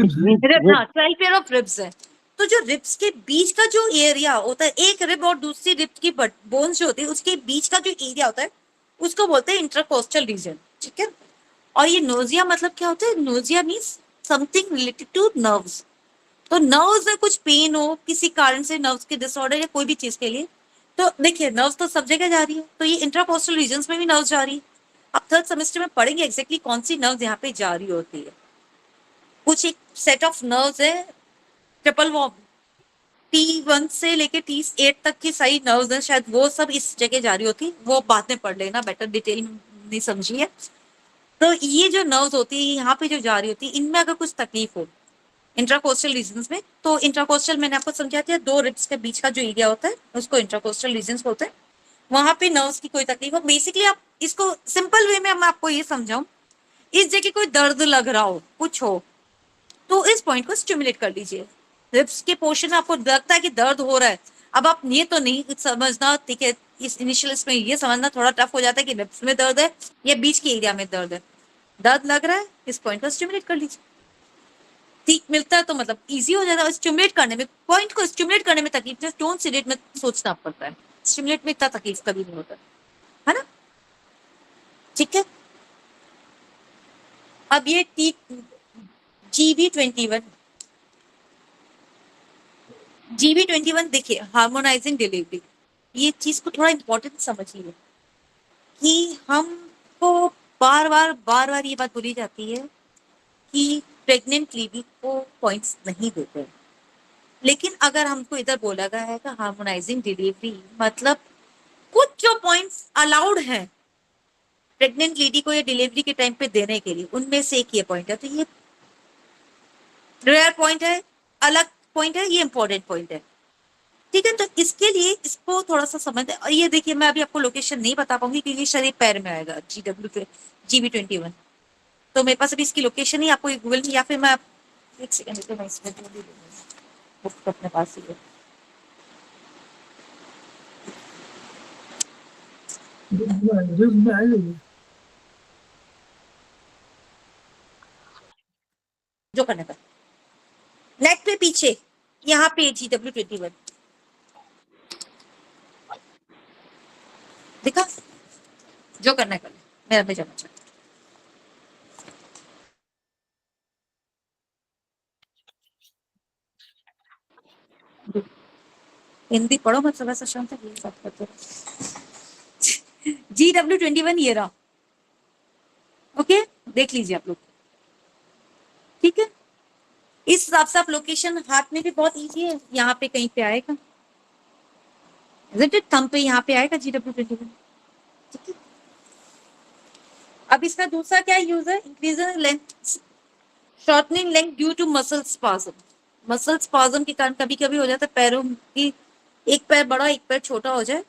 Speaker 3: 12 पेयर ऑफ रिब्स है। तो जो रिब्स के बीच का जो एरिया होता है, एक रिब और दूसरी रिब की बोन्स जो होती है उसके बीच का जो एरिया होता है उसको बोलते हैं इंटरकोस्टल रीजन। ठीक है, और ये नोजिया मतलब क्या होता है? Nausea means something related two nerves. तो नर्व्स में कुछ पेन हो किसी कारण से, नर्व्स के डिसऑर्डर या कोई भी चीज के लिए, तो देखिए नर्व्स तो सब जगह जा रही है, तो ये इंटरकोस्टल रीजन्स में भी नर्व्स जा रही है। अब 3rd सेमेस्टर में पढ़ेंगे एग्जैक्टली कौन सी नर्व्स यहाँ पे जा रही होती है। कुछ एक सेट ऑफ नर्व्स है, ट्रिपल वॉर्म T1 से लेके T8 तक की सारी नर्व्स हैं, शायद वो सब इस जगह जारी होती, वो बाद में पढ़ लेना, बेटर डिटेल नहीं समझिए। तो ये जो नर्व्स होती है यहाँ पे जो जा रही होती है, इनमें अगर कुछ तकलीफ हो इंट्राकोस्टल रीजन्स में, तो इंट्राकोस्टल मैंने आपको समझा दिया, 2 रिब्स के बीच का जो एरिया होता है उसको इंट्राकोस्टल रीजन्स बोलते हैं। वहां पे नर्व्स की कोई तकलीफ हो, बेसिकली आप इसको सिंपल वे में मैं आपको ये समझाऊं, इस जगह कोई दर्द लग रहा हो, कुछ हो, तो इस पॉइंट को स्टिमुलेट कर लीजिए। रिब्स के पोर्शन में आपको लगता है कि दर्द हो रहा है, अब आप ये तो नहीं समझना, ठीक है, इस इनिशियल इसमें ये समझना थोड़ा टफ हो जाता है कि रिब्स में दर्द है या बीच के एरिया में दर्द है। दर्द लग रहा है, इस पॉइंट को स्टिमुलेट कर लीजिए। ठीक मिलता है तो मतलब इजी हो जाता है। स्टिमुलेट करने में, पॉइंट को स्टिमुलेट करने में तकलीफ है, टोन सेडेट में सोचना पड़ता है, स्टिमुलेट में इतना तकलीफ कभी नहीं होता है ना। ठीक है, अब ये GB21 देखिए, हार्मोनाइजिंग डिलीवरी, ये चीज को थोड़ा इंपॉर्टेंट समझिए कि हमको बार बार ये बात बोली जाती है कि प्रेग्नेंट लेडी को पॉइंट्स नहीं देते हैं, लेकिन अगर हमको इधर बोला गया है कि हार्मोनाइजिंग डिलीवरी मतलब कुछ जो पॉइंट्स अलाउड हैं प्रेग्नेंट लेडी को या डिलीवरी के टाइम पे देने के लिए, उनमें से एक ये पॉइंट है। तो ये रेयर पॉइंट है, अलग पॉइंट है, ये इंपॉर्टेंट पॉइंट है। ठीक है, तो इसके लिए इसको थोड़ा सा समझ, और ये देखिए मैं अभी आपको लोकेशन नहीं बता पाऊंगी क्योंकि शरीर पैर में आएगा GB21, तो मेरे पास अभी इसकी लोकेशन ही आपको गूगल में, या फिर मैं एक सेकंड तो मैं इसमें बुक तो अपने पास ही है।
Speaker 2: रिब्स में आएगा
Speaker 3: जो करने का नेट पे पीछे यहाँ पे GW21 देखा, जो करने का मेरा पे जाना चाहिए। हिंदी पढ़ो मत, सब ऐसा शांत है बात करते। GW21 ये रहा, ओके, देख लीजिए आप लोग। ठीक है, इस हिसाब से आप लोकेशन हाथ में भी बहुत इजी है, यहाँ पे कहीं पे आएगा, थंब पे यहाँ पे आएगा GW21। ठीक है, अब इसका दूसरा क्या यूज है? Increasing length, shortening length due to muscle spasm. Muscle spasm के कारण कभी कभी हो जाता है पैरों की, एक पैर बड़ा एक पैर छोटा हो जाए,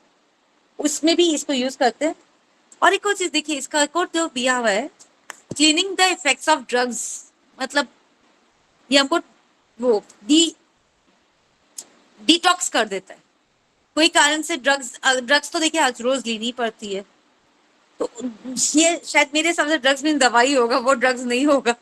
Speaker 3: उसमें भी इसको यूज करते हैं। और एक और चीज देखिए, इसका एक और जो दिया हुआ है, cleaning the effects of drugs, मतलब ये हमको वो डिटॉक्स कर देता है। कोई कारण से ड्रग्स तो देखिए आज रोज लेनी पड़ती है, तो ये शायद मेरे हिसाब से ड्रग्स में दवाई होगा, वो ड्रग्स नहीं होगा।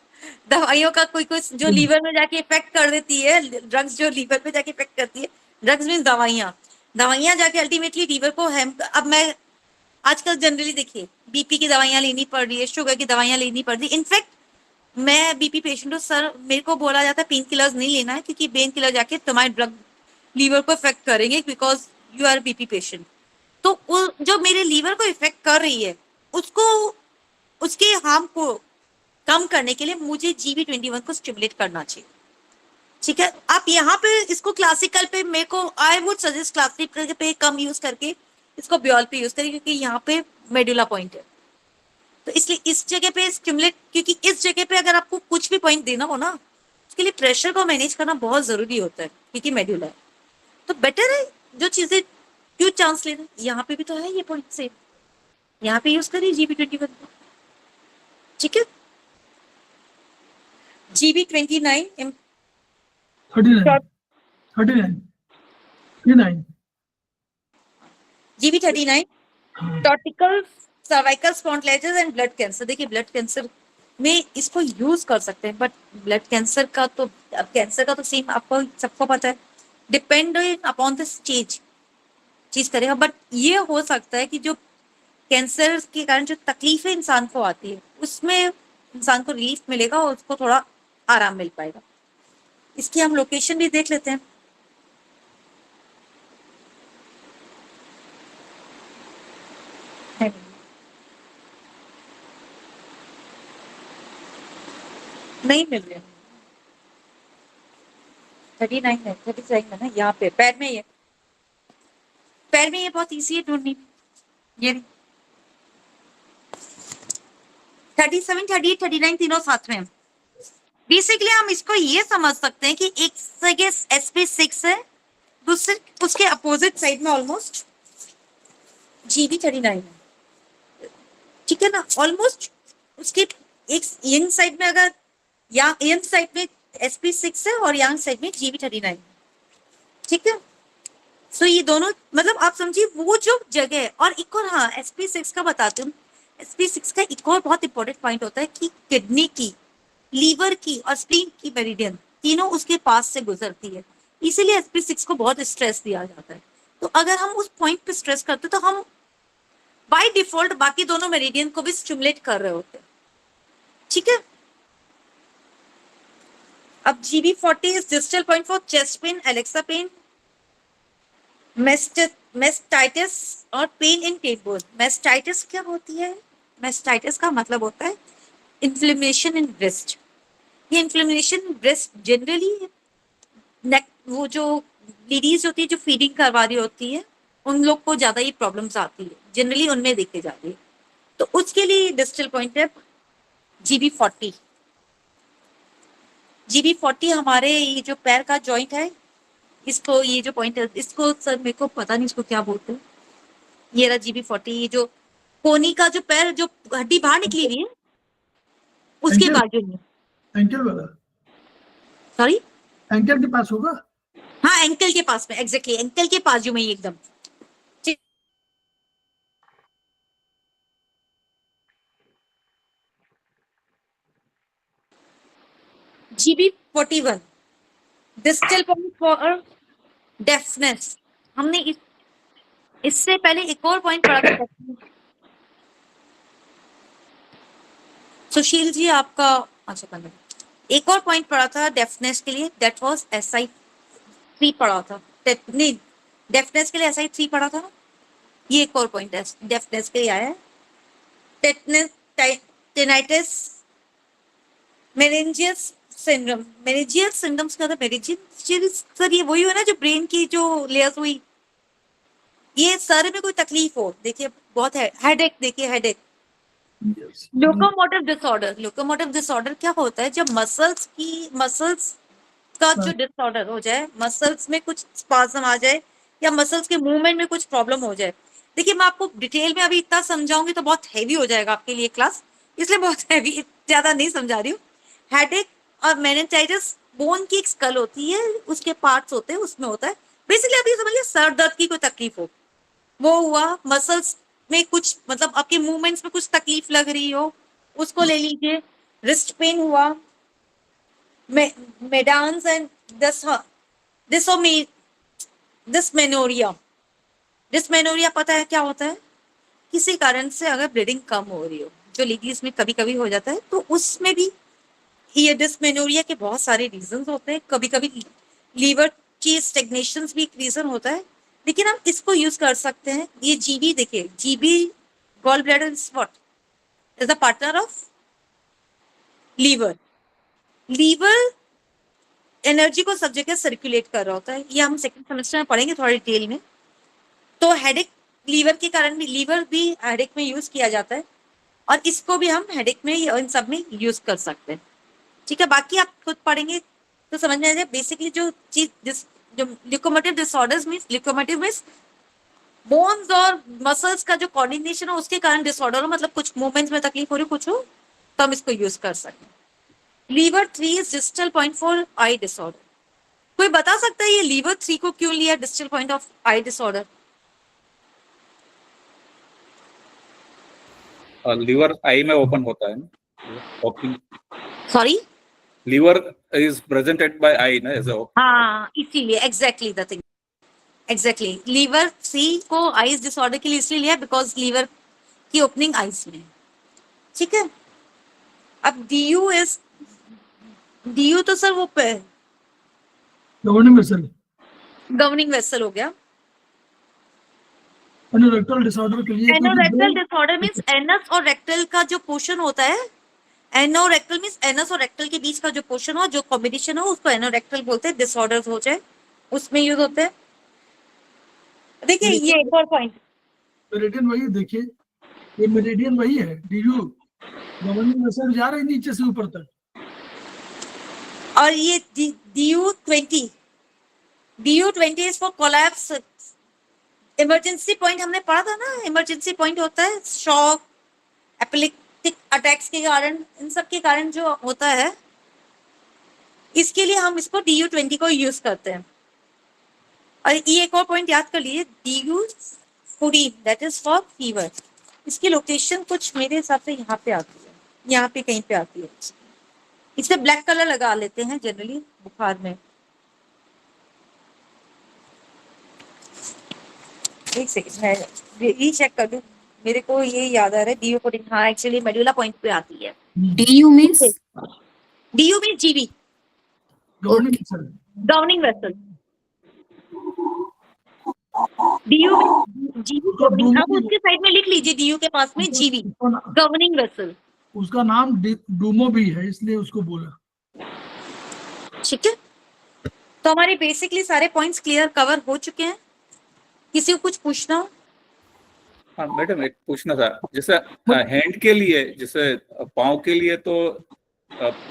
Speaker 3: दवाइयों का कोई कुछ जो लीवर में जाके इफेक्ट कर देती है, ड्रग्स जो लीवर पे जाके इफेक्ट करती है, ड्रग्स मीन दवाइयां जाके अल्टीमेटली लीवर को अब मैं आजकल जनरली देखिए बीपी की दवाइयां लेनी पड़ रही है, शुगर की दवाइयां लेनी पड़ रही है। इनफैक्ट मैं बीपी पेशेंट हूँ सर, मेरे को बोला जाता है पेन किलर्स नहीं लेना है क्योंकि पेन किलर जाके तुम्हारे लीवर को इफेक्ट करेंगे because you are BP patient. तो जो मेरे लीवर को इफेक्ट कर रही है उसको, उसके हार्म को कम करने के लिए मुझे GB21 को स्टिमुलेट करना चाहिए। ठीक है, आप यहाँ पे इसको क्लासिकल पे मेरे को आई वुड सजेस्ट क्लासिकल पे कम यूज करके इसको ब्योल पे यूज करें, क्योंकि यहाँ पे मेडुला पॉइंट है। तो इसलिए इस जगह पे स्टिमुलेट, क्योंकि इस जगह पे अगर आपको कुछ भी पॉइंट देना हो ना, उसके लिए प्रेशर को मैनेज करना बहुत जरूरी होता है, क्योंकि मेडुला है। तो बेटर है जो चीजें क्यों चांस लेना, यहाँ पे भी तो है ये पॉइंट सेम, यहाँ पे यूज करिए GB21। ठीक है, GB29
Speaker 2: 39
Speaker 3: GB39 torticollis cervical spondylitis and blood cancer. देखिए ब्लड कैंसर में इसको यूज कर सकते हैं, बट ब्लड कैंसर का तो, अब कैंसर का तो सेम आपको सबको पता है, डिपेंड अपॉन द स्टेज चीज करेगा। बट ये हो सकता है कि जो कैंसर के कारण जो तकलीफें इंसान को आती है उसमें इंसान को रिलीफ मिलेगा और उसको थोड़ा आराम मिल पाएगा। इसकी हम लोकेशन भी देख लेते हैं। नहीं मिल रहे, 39 है, 39 है ना, यहाँ पे पैर में, ये पैर में, ये बहुत इजी है ढूंढनी। ये 37, 38, 39 तीनों साथ में। बेसिकली हम इसको ये समझ सकते हैं कि एक जगह SP6 है, दूसरे उसके अपोजिट साइड में ऑलमोस्ट GB39 है। ठीक है ना, ऑलमोस्ट उसके एक यंग साइड में, अगर यंग साइड में SP6 है और यंग साइड में GB39। ठीक है, सो ये दोनों मतलब आप समझिए वो जो जगह है। और एक और, हाँ, SP6 का बताती हूँ। SP6 का एक और बहुत इंपॉर्टेंट पॉइंट होता है कि किडनी की, लीवर की और स्प्लीन की मेरिडियन तीनों उसके पास से गुजरती है, इसीलिए SP6 को बहुत स्ट्रेस दिया जाता है। तो अगर हम उस पॉइंट पे स्ट्रेस करते तो हम बाय डिफॉल्ट बाकी दोनों मेरिडियन को भी स्टिमुलेट कर रहे होते हैं। ठीक है, अब GB40 is distal point for chest pain, एलेक्सा पेन, मेस्टाइटिस और पेन इन टेबल। मेस्टाइटिस क्या होती है? मेस्टाइटिस का मतलब होता है इन्फ्लेमेशन इन ब्रेस्ट। ये इन्फ्लेमेशन ब्रेस्ट जनरली नेक, वो जो लेडीज होती है जो फीडिंग करवा रही होती है उन लोग को ज्यादा ये प्रॉब्लम्स आती है, जनरली उनमें देखी जाती है। तो उसके लिए डिस्टल पॉइंट है GB40। GB40 हमारे ये जो पैर का जॉइंट है, इसको, ये जो पॉइंट है इसको, सर मेरे को पता नहीं इसको क्या बोलते हैं। ये रहा GB40, ये जो कोनी का जो पैर, जो हड्डी बाहर निकली हुई है उसके बाजू में,
Speaker 2: एंकल वाला,
Speaker 3: सॉरी
Speaker 2: एंकल के पास होगा।
Speaker 3: हाँ, एंकल के पास में, एग्जैक्टली एंकल के बाजू में ही एकदम। GB41 distal point for deafness. हमने इससे पहले एक और पॉइंट पढ़ा था। सुशील जी आपका, अच्छा पढ़ा, एक और पॉइंट पढ़ा था डेफनेस के लिए, दैट वाज SI3 पढ़ा था। नहीं, डेफनेस के लिए SI3 पढ़ा था। ये एक और पॉइंट है डेफनेस के लिए आया है। Tetanus, tinnitus, meningeal syndrome. Meningeal syndromes का, मेनिंजियल सर ये वही है ना जो ब्रेन की जो लेयर्स हुई, ये सर में कोई तकलीफ हो, देखिए बहुत है, हेडेक, देखिए headache. Locomotive disorder. Locomotive disorder क्या होता है? जब मसल्स का जो डिसऑर्डर हो जाए, मसल्स में कुछ स्पाज्म आ जाए या मसल्स के मूवमेंट में कुछ प्रॉब्लम हो जाए। देखिए मैं आपको डिटेल में अभी इतना समझाऊंगी तो बहुत हैवी हो जाएगा आपके लिए क्लास, इसलिए बहुत हैवी, ज्यादा नहीं समझा रही हूँ। हेडेक और मेनिंजाइटिस, बोन की एक स्कल होती है, उसके पार्ट्स होते हैं, उसमें होता है। बेसिकली आप ये समझिए सर दर्द की कोई तकलीफ हो, वो हुआ, मसल्स में कुछ मतलब आपके मूवमेंट्स में कुछ तकलीफ लग रही हो, उसको ले लीजिए। रिस्ट पेन हुआ, मेडान्स एंड डिस्मेनोरिया। डिस्मेनोरिया पता है क्या होता है? किसी कारण से अगर ब्लीडिंग कम हो रही हो, जो लेडीज में कभी कभी हो जाता है, तो उसमें भी ये डिस्मेनोरिया के बहुत सारे रीजंस होते हैं। कभी कभी लीवर कि स्टेग्नेशन भी एक रीजन होता है, लेकिन हम इसको यूज कर सकते हैं। ये जीबी देखिए, GB gall bladder is what is the partner of liver. Liver energy को सब जगह सर्कुलेट कर रहा होता है, ये हम सेकंड सेमेस्टर में पढ़ेंगे थोड़ा डिटेल में। तो हेडेक लीवर के कारण भी, लीवर भी हेडेक में यूज किया जाता है और इसको भी हम हेडेक में इन सब में यूज कर सकते हैं। ठीक है, बाकी आप खुद पढ़ेंगे तो समझ में आ जाए। बेसिकली जो चीज जो लिकोमोटिव डिसऑर्डर्स मींस, लिकोमोटिव मींस बोन्स और मसल्स का जो कोऑर्डिनेशन हो उसके कारण डिसऑर्डर हो, मतलब कुछ मूवमेंट्स में तकलीफ हो रही कुछ हो, तो हम इसको यूज कर सकते हैं। Liver 3 is distal point for eye disorder. कोई बता सकता है ये लीवर 3 को क्यों लिया distal point of eye disorder?
Speaker 6: Liver eye में ओपन होता है ना,
Speaker 3: sorry,
Speaker 6: liver is presented by eye ना एज अ,
Speaker 3: हाँ इसीलिए exactly the thing, exactly liver 3 को आईज डिसऑर्डर के लिए इसलिए लिया बिकॉज लीवर की ओपनिंग आईज में। ठीक है, अब डीयू तो सर वो
Speaker 2: गवर्निंग वेसल,
Speaker 3: गवर्निंग वेसल हो गया।
Speaker 2: एनोरेक्टल डिसऑर्डर के लिए
Speaker 3: एनोरेक्टल डिसऑर्डर मींस एनस और रेक्टल का जो पोर्शन होता है, एनोरेक्टल मींस एनस और रेक्टल के बीच का जो पोर्शन हो, जो कॉम्बिनेशन हो, उसको एनोरेक्टल बोलते हैं। डिसऑर्डर्स हो जाए उसमें यूज होते हैं। देखिए ये एक और पॉइंट,
Speaker 2: मेरिडियन वही देखिए, ये मेरिडियन वही है, डीयू गवर्निंग वेसल जा रहा है नीचे से ऊपर तक।
Speaker 3: और ये DU20 is for collapse. Emergency point हमने पढ़ा था ना, इमरजेंसी पॉइंट होता है शॉक, एपिलेप्टिक अटैक्स के कारण, इन सब के कारण जो होता है, इसके लिए हम इसको DU20 को यूज करते हैं। और ये एक और पॉइंट याद कर लीजिए, DU14 that is for fever. इसकी लोकेशन कुछ मेरे हिसाब से यहाँ पे आती है, यहाँ पे कहीं पे आती है। इसे ब्लैक कलर लगा लेते हैं जनरली बुखार में। एक सेकंड मैं रीचेक कर दूं, मेरे को ये याद आ रहा है DU14, हाँ एक्चुअली मेडुला पॉइंट पे आती है।
Speaker 1: DU means
Speaker 3: DU means GB,
Speaker 2: governing vessel,
Speaker 3: governing vessel. DU GB governing, आप उसके साइड में लिख लीजिए DU के पास में जीबी गवर्निंग वेसल।
Speaker 2: उसका नाम डूमो भी है इसलिए उसको बोला।
Speaker 3: ठीक है, तो हमारे बेसिकली सारे पॉइंट्स क्लियर कवर हो चुके हैं। किसी को कुछ पूछना हो?
Speaker 6: हाँ मैडम एक पूछना था, जैसे हैंड के लिए, जैसे पाँव के लिए तो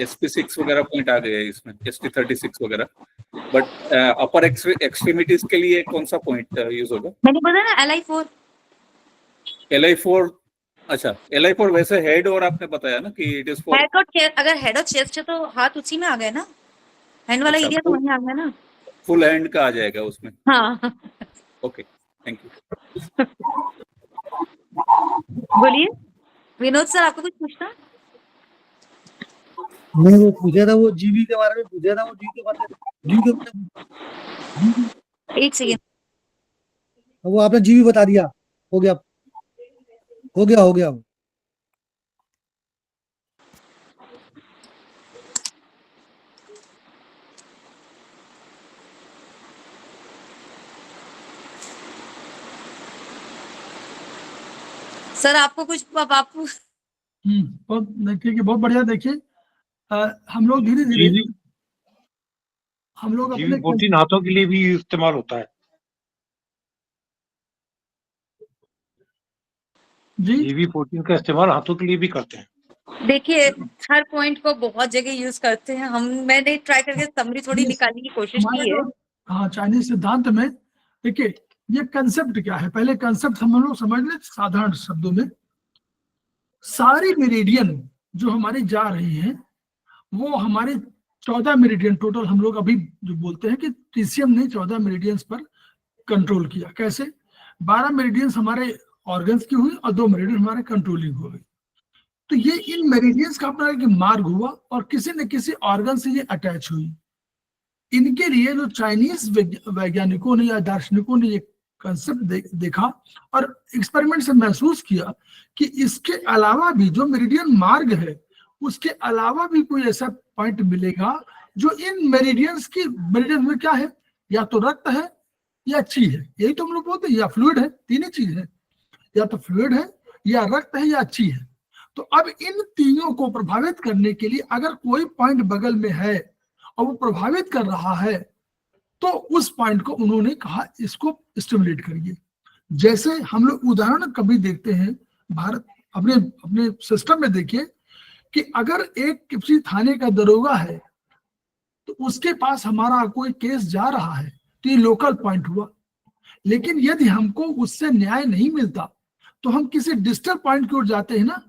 Speaker 6: SP6 वगैरह पॉइंट आ गए हैं इसमें, ST36 वगैरह, बट अपर एक्सट्रीमिटीज के लिए कौन सा पॉइंट यूज होगा?
Speaker 3: मैंने बोला ना LI4।
Speaker 6: LI4, अच्छा LI4 वैसे हेड, और आपने बताया ना कि इट इज फॉर
Speaker 3: हेड और चेस्ट, अगर हेड और चेस्ट है तो हाथ उसी में आ गए ना, हैंड वाला
Speaker 6: अच्छा,
Speaker 3: एरिया तो वहीं आ गया ना।
Speaker 6: फुल हैंड का आ जाएगा उसमें।
Speaker 3: हाँ
Speaker 6: ओके थैंक यू।
Speaker 3: बोलिए विनोद सर, आपको कुछ पूछना?
Speaker 9: मैं वो पूछा था, वो जीबी के बारे में पूछा था, वो जी के बारे में।
Speaker 3: एक सेकेंड,
Speaker 9: वो आपने जीबी बता दिया, हो गया हो गया हो गया।
Speaker 3: सर आपको कुछ बापू?
Speaker 2: बहुत देखिए कि बहुत बढ़िया। देखिए हम लोग धीरे धीरे हम लोग अपने
Speaker 10: 14 हाथों के लिए भी इस्तेमाल होता है
Speaker 2: जी,
Speaker 10: GV14 का इस्तेमाल हाथों के लिए भी करते हैं।
Speaker 3: देखिए हर पॉइंट को बहुत जगह यूज करते हैं हम, मैंने ट्राई करके समरी थोड़ी निकालने की कोशिश की है।
Speaker 2: हाँ चाइनीज सिद्धांत में देखिए ये कंसेप्ट क्या है, पहले कंसेप्ट हम लोग समझ लें साधारण शब्दों में। सारी मेरिडियन जो हमारी जा रही हैं वो हमारे 14 मेरिडियन टोटल, हम लोग अभी जो बोलते हैं कि TCM ने 14 मेरिडियंस पर कंट्रोल किया। कैसे? 12 मेरिडियंस हमारे ऑर्गन्स की हुई और 2 मेरिडियन हमारे कंट्रोलिंग हो गई। तो ये इन मेरिडियंस का अपना एक मार्ग हुआ और किसी न किसी ऑर्गन से ये अटैच हुई। इनके लिए जो चाइनीज वैज्ञानिकों ने या दार्शनिकों ने ये कंसेप्ट देखा और एक्सपेरिमेंट से महसूस किया कि इसके अलावा भी जो मेरिडियन मार्ग है उसके अलावा भी कोई ऐसा पॉइंट मिलेगा जो इन मेरिडियंस में क्या है, या तो रक्त है या ची है, यही तो हम लोग बोलते हैं, या फ्लूइड है, तीन ही चीज है, या तो फ्लूइड है या रक्त है या ची है। तो अब इन तीनों को प्रभावित करने के लिए अगर कोई पॉइंट बगल में है और वो प्रभावित कर रहा है तो उस पॉइंट को उन्होंने कहा इसको स्टिमुलेट करिए। जैसे हम लोग उदाहरण कभी देखते हैं भारत अपने अपने सिस्टम में, देखिए कि अगर एक किसी थाने का दरोगा है तो उसके पास हमारा कोई केस जा रहा है तो ये लोकल पॉइंट हुआ। लेकिन यदि हमको उससे न्याय नहीं मिलता तो हम किसी डिजिटल पॉइंट की ओर जाते हैं ना,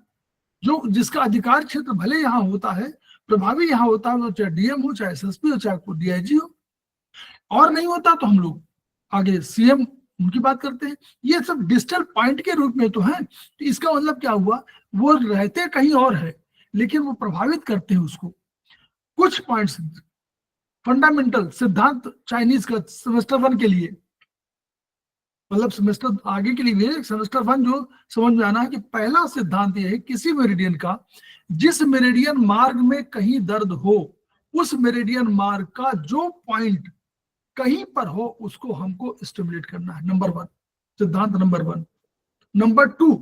Speaker 2: जो जिसका अधिकार क्षेत्र भले यहाँ होता है, प्रभावी यहाँ होता है, चाहे डीएम हो, चाहे एसएसपी हो, चाहे कोई डीआईजी हो, और नहीं होता तो हम लोग आगे सीएम उनकी बात करते हैं। ये सब डिजिटल पॉइंट के रूप में तो है। तो इसका मतलब क्या हुआ, वो रहते कहीं और है लेकिन वो प्रभावित करते हैं उसको। कुछ पॉइंट्स फंडामेंटल सिद्धांत चाइनीज का सेमेस्टर 1 के लिए, मतलब सेमेस्टर आगे के लिए भी सेमेस्टर 1 जो समझ में आना है कि पहला सिद्धांत ये है किसी मेरिडियन का, जिस मेरिडियन मार्ग में कहीं दर्द हो उस मेरिडियन मार्ग का जो पॉइंट कहीं पर हो उसको हमको स्टिमुलेट करना है। नंबर 1, सिद्धांत नंबर 1। नंबर 2,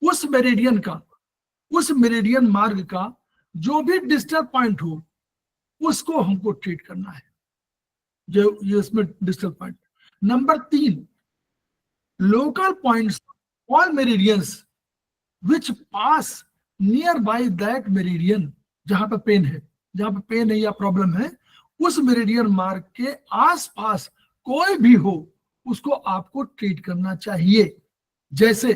Speaker 2: उस मेरिडियन मार्ग का जो भी डिजिटल पॉइंट हो उसको हमको ट्रीट करना है, जो ये इसमें digital point. Number 3, local points all meridians which pass near by that meridian, जहां पे पेन है या प्रॉब्लम है, उस मेरिडियन मार्ग के आसपास कोई भी हो उसको आपको ट्रीट करना चाहिए। जैसे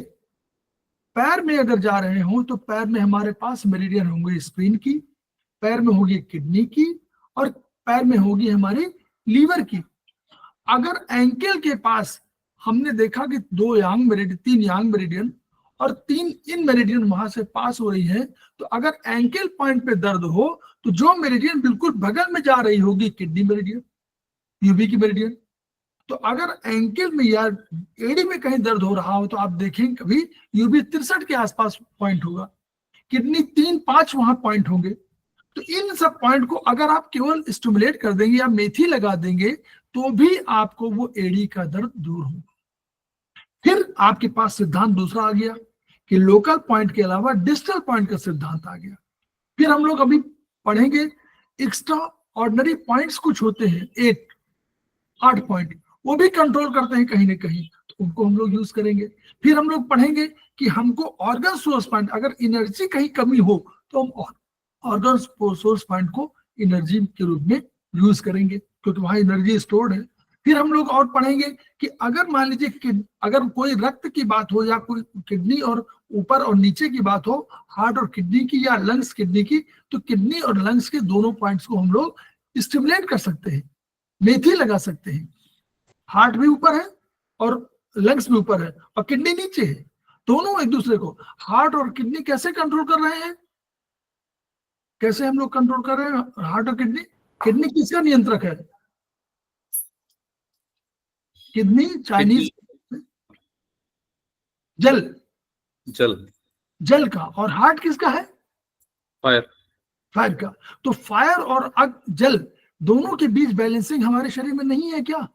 Speaker 2: पैर में अगर जा रहे हो तो पैर में हमारे पास मेरिडियन होंगे स्प्लीन की, पैर में होगी किडनी की, और पैर में होगी हमारी लीवर की। अगर एंकल के पास हमने देखा कि 3 यांग मेरिडियन और 3 इन मेरिडियन वहां से पास हो रही है, तो अगर एंकल पॉइंट पे दर्द हो तो जो मेरिडियन बिल्कुल बगल में जा रही होगी किडनी मेरिडियन, यूबी की मेरिडियन। तो अगर एंकल में या एडी में कहीं दर्द हो रहा हो तो आप देखें कभी यूबी 63 के आसपास पॉइंट होगा, किडनी 3-5 वहां पॉइंट होंगे। तो इन सब पॉइंट को अगर आप केवल स्टिमुलेट कर देंगे या मेथी लगा देंगे तो भी आपको वो एडी का दर्द दूर होगा। फिर आपके पास सिद्धांत दूसरा आ गया कि लोकल पॉइंट के अलावा डिजिटल पॉइंट का सिद्धांत आ गया। फिर हम लोग अभी पढ़ेंगे एक्स्ट्रा ऑर्डिनरी पॉइंट्स कुछ होते हैं, 8 पॉइंट, वो भी कंट्रोल करते हैं कहीं ना कहीं, तो उनको हम लोग यूज करेंगे। फिर हम लोग पढ़ेंगे कि हमको ऑर्गन सोर्स पॉइंट, अगर एनर्जी कहीं कमी हो तो हम ऑर्गन सोर्स पॉइंट को एनर्जी के रूप में यूज करेंगे क्योंकि वहां एनर्जी स्टोर्ड है। फिर हम लोग और पढ़ेंगे कि अगर मान लीजिए कि अगर कोई रक्त की बात हो या कोई किडनी और ऊपर और नीचे की बात हो, हार्ट और किडनी की या लंग्स किडनी की, तो किडनी और लंग्स के दोनों पॉइंट्स को हम लोग स्टिमुलेट कर सकते हैं, मेथी लगा सकते हैं। हार्ट भी ऊपर है और लंग्स भी ऊपर है और किडनी नीचे है, दोनों एक दूसरे को, हार्ट और किडनी कैसे कंट्रोल कर रहे हैं, कैसे हम लोग कंट्रोल कर रहे हैं हार्ट और किडनी? किडनी किसका नियंत्रक है? किडनी चाइनीज जल का, और हार्ट किसका है? फायर का। तो फायर और जल दोनों के बीच बैलेंसिंग हमारे शरीर में नहीं है क्या?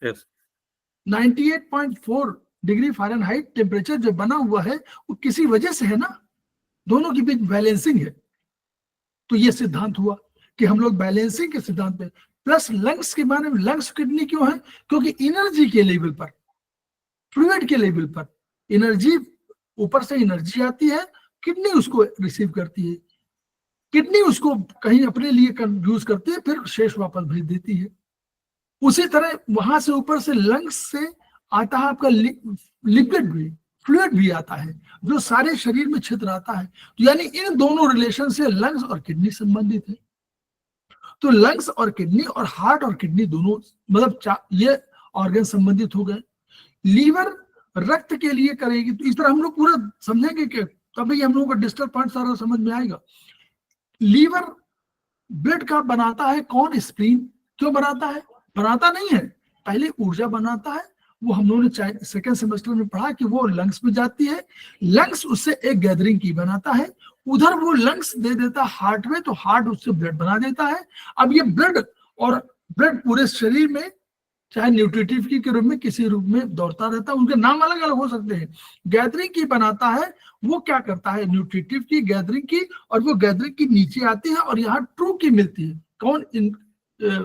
Speaker 6: yes.
Speaker 2: 98.4 डिग्री फ़ारेनहाइट टेम्परेचर जो बना हुआ है वो किसी वजह से है ना, दोनों के बीच बैलेंसिंग है। तो ये सिद्धांत हुआ कि हम लोग बैलेंसिंग के सिद्धांत पे, प्लस लंग्स के बारे में, लंग्स किडनी क्यों है? क्योंकि एनर्जी के लेवल पर, फ्लूइड के लेवल पर एनर्जी, ऊपर से एनर्जी आती है, किडनी उसको रिसीव करती है, किडनी उसको कहीं अपने लिए यूज करती है, फिर शेष वापस भेज देती है। उसी तरह वहां से ऊपर से लंग्स से आता है आपका लिक्विड भी, फ्लूइड भी आता है जो सारे शरीर में छिद्र आता है। तो यानी इन दोनों रिलेशन से लंग्स और किडनी संबंधित है। तो लंग्स और किडनी और हार्ट और किडनी दोनों, मतलब ये ऑर्गन संबंधित हो गए। लीवर रक्त के लिए करेगी, तो इस तरह हम लोग पूरा समझेंगे कि तभी हम लोगों का डिजिटल पॉइंट सारा समझ में आएगा। लीवर ब्लड का बनाता है कौन? स्प्लीन। क्यों बनाता है? बनाता नहीं है, पहले ऊर्जा बनाता है वो हम लोगों ने सेकेंड सेमेस्टर में पढ़ा कि वो लंग्स में जाती है, लंग्स उससे एक गैदरिंग की बनाता है, उधर वो लंग्स दे देता है हार्ट में, तो हार्ट उससे ब्लड बना देता है। अब ये ब्लड पूरे शरीर में चाहे न्यूट्रिटिव की के रूप में किसी रूप में दौड़ता रहता है, उनके नाम अलग अलग हो सकते हैं। गैदरिंग की बनाता है, वो क्या करता है, न्यूट्रिटिव की गैदरिंग की, और वो गैदरिंग की नीचे आती है और यहाँ ट्रू की मिलती है। कौन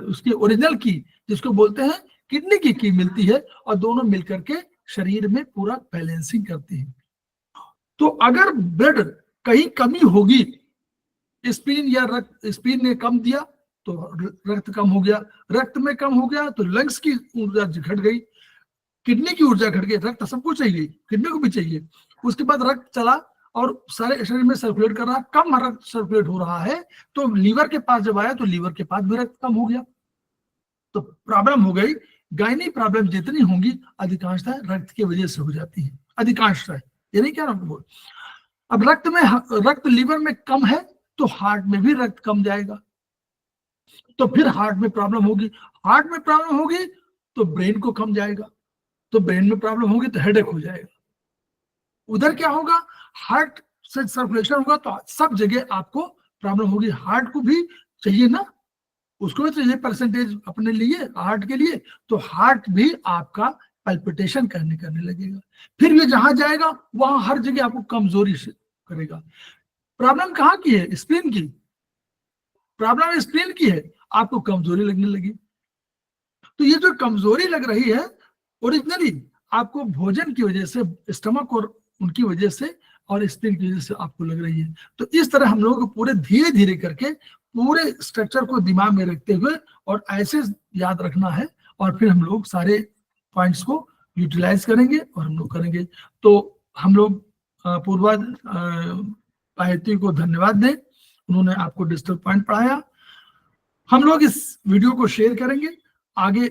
Speaker 2: उसकी ओरिजिनल की, जिसको बोलते हैं किडनी की मिलती है, और दोनों मिलकर के शरीर में पूरा बैलेंसिंग करती है। तो अगर ब्लड कहीं कमी होगी, स्प्लीन या रक्त, स्प्लीन ने कम दिया तो रक्त कम हो गया, रक्त में कम हो गया तो लंग्स की ऊर्जा घट गई, किडनी की ऊर्जा घट गई, रक्त सबको चाहिए, किडनी को भी चाहिए। उसके बाद रक्त चला और सारे शरीर में सर्कुलेट कर रहा, कम रक्त सर्कुलेट हो रहा है, तो लीवर के पास जब आया तो लीवर के पास भी रक्त कम हो गया, तो प्रॉब्लम हो गई। गायनी प्रॉब्लम जितनी होंगी अधिकांशतः रक्त की वजह से हो जाती है, अधिकांशतः, ये नहीं कह रहा हूं। अब रक्त लीवर में कम है तो हार्ट में भी रक्त कम जाएगा, तो फिर हार्ट में प्रॉब्लम होगी, हार्ट में प्रॉब्लम होगी तो ब्रेन को कम जाएगा, तो ब्रेन में प्रॉब्लम होगी तो हेडेक हो जाएगा। उधर क्या होगा, हार्ट से सर्कुलेशन होगा तो सब जगह आपको प्रॉब्लम होगी। हार्ट को भी चाहिए ना, उसको भी चाहिए परसेंटेज अपने लिए, हार्ट के लिए, तो हार्ट भी आपका पल्पिटेशन करने लगेगा। फिर ये जहां जाएगा वहां हर जगह आपको कमजोरी से करेगा। प्रॉब्लम कहाँ की है, स्प्लीन की प्रॉब्लम, स्प्लीन की है, आपको कमजोरी लगने लगी। तो ये जो कमजोरी लग रही है ओरिजिनली आपको भोजन की वजह से, स्टमक और उनकी वजह से और स्प्लीन की वजह से आपको लग रही है। तो इस तरह हम लोग पूरे धीरे धीरे करके पूरे स्ट्रक्चर को दिमाग में रखते हुए और ऐसे याद रखना है, और फिर हम लोग सारे पॉइंट्स को यूटिलाइज करेंगे और हम लोग करेंगे। तो हम लोग पूर्वा पायती को धन्यवाद दें, उन्होंने आपको डिजिटल पॉइंट पढ़ाया। हम लोग इस वीडियो को शेयर करेंगे, आगे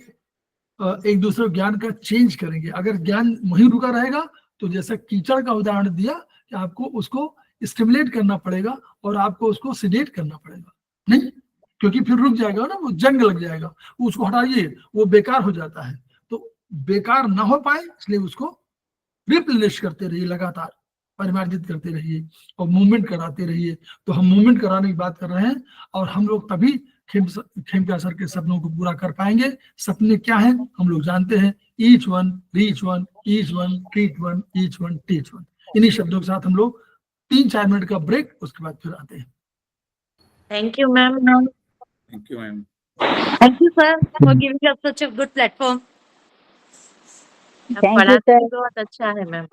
Speaker 2: एक दूसरे ज्ञान का चेंज करेंगे। अगर ज्ञान वहीं रुका रहेगा तो जैसा कीचड़ का उदाहरण दिया कि आपको उसको स्टिमुलेट करना पड़ेगा और आपको उसको सिडेट करना पड़ेगा, नहीं, क्योंकि फिर रुक जाएगा ना, वो जंग लग जाएगा, उसको हटाइए, वो बेकार हो जाता है। तो बेकार ना हो पाए इसलिए उसको रिप्लेनिश करते रहिए, लगातार परिमार्जित करते रहिए और मूवमेंट कराते रहिए। तो हम मूवमेंट कराने की बात कर रहे हैं, और हम लोग तभी खेमका सर के सपनों को पूरा कर पाएंगे। सपने क्या हैं हम लोग जानते हैं, each one reach one, each one treat one, each one teach one. इन्हीं शब्दों के साथ हम लोग 3-4 मिनट का ब्रेक, उसके बाद फिर आते हैं।
Speaker 5: Thank you, ma'am.
Speaker 6: Thank you ma'am.
Speaker 3: Thank you, sir, for giving us such a good platform.
Speaker 5: पढ़ाते बहुत अच्छा है मैम।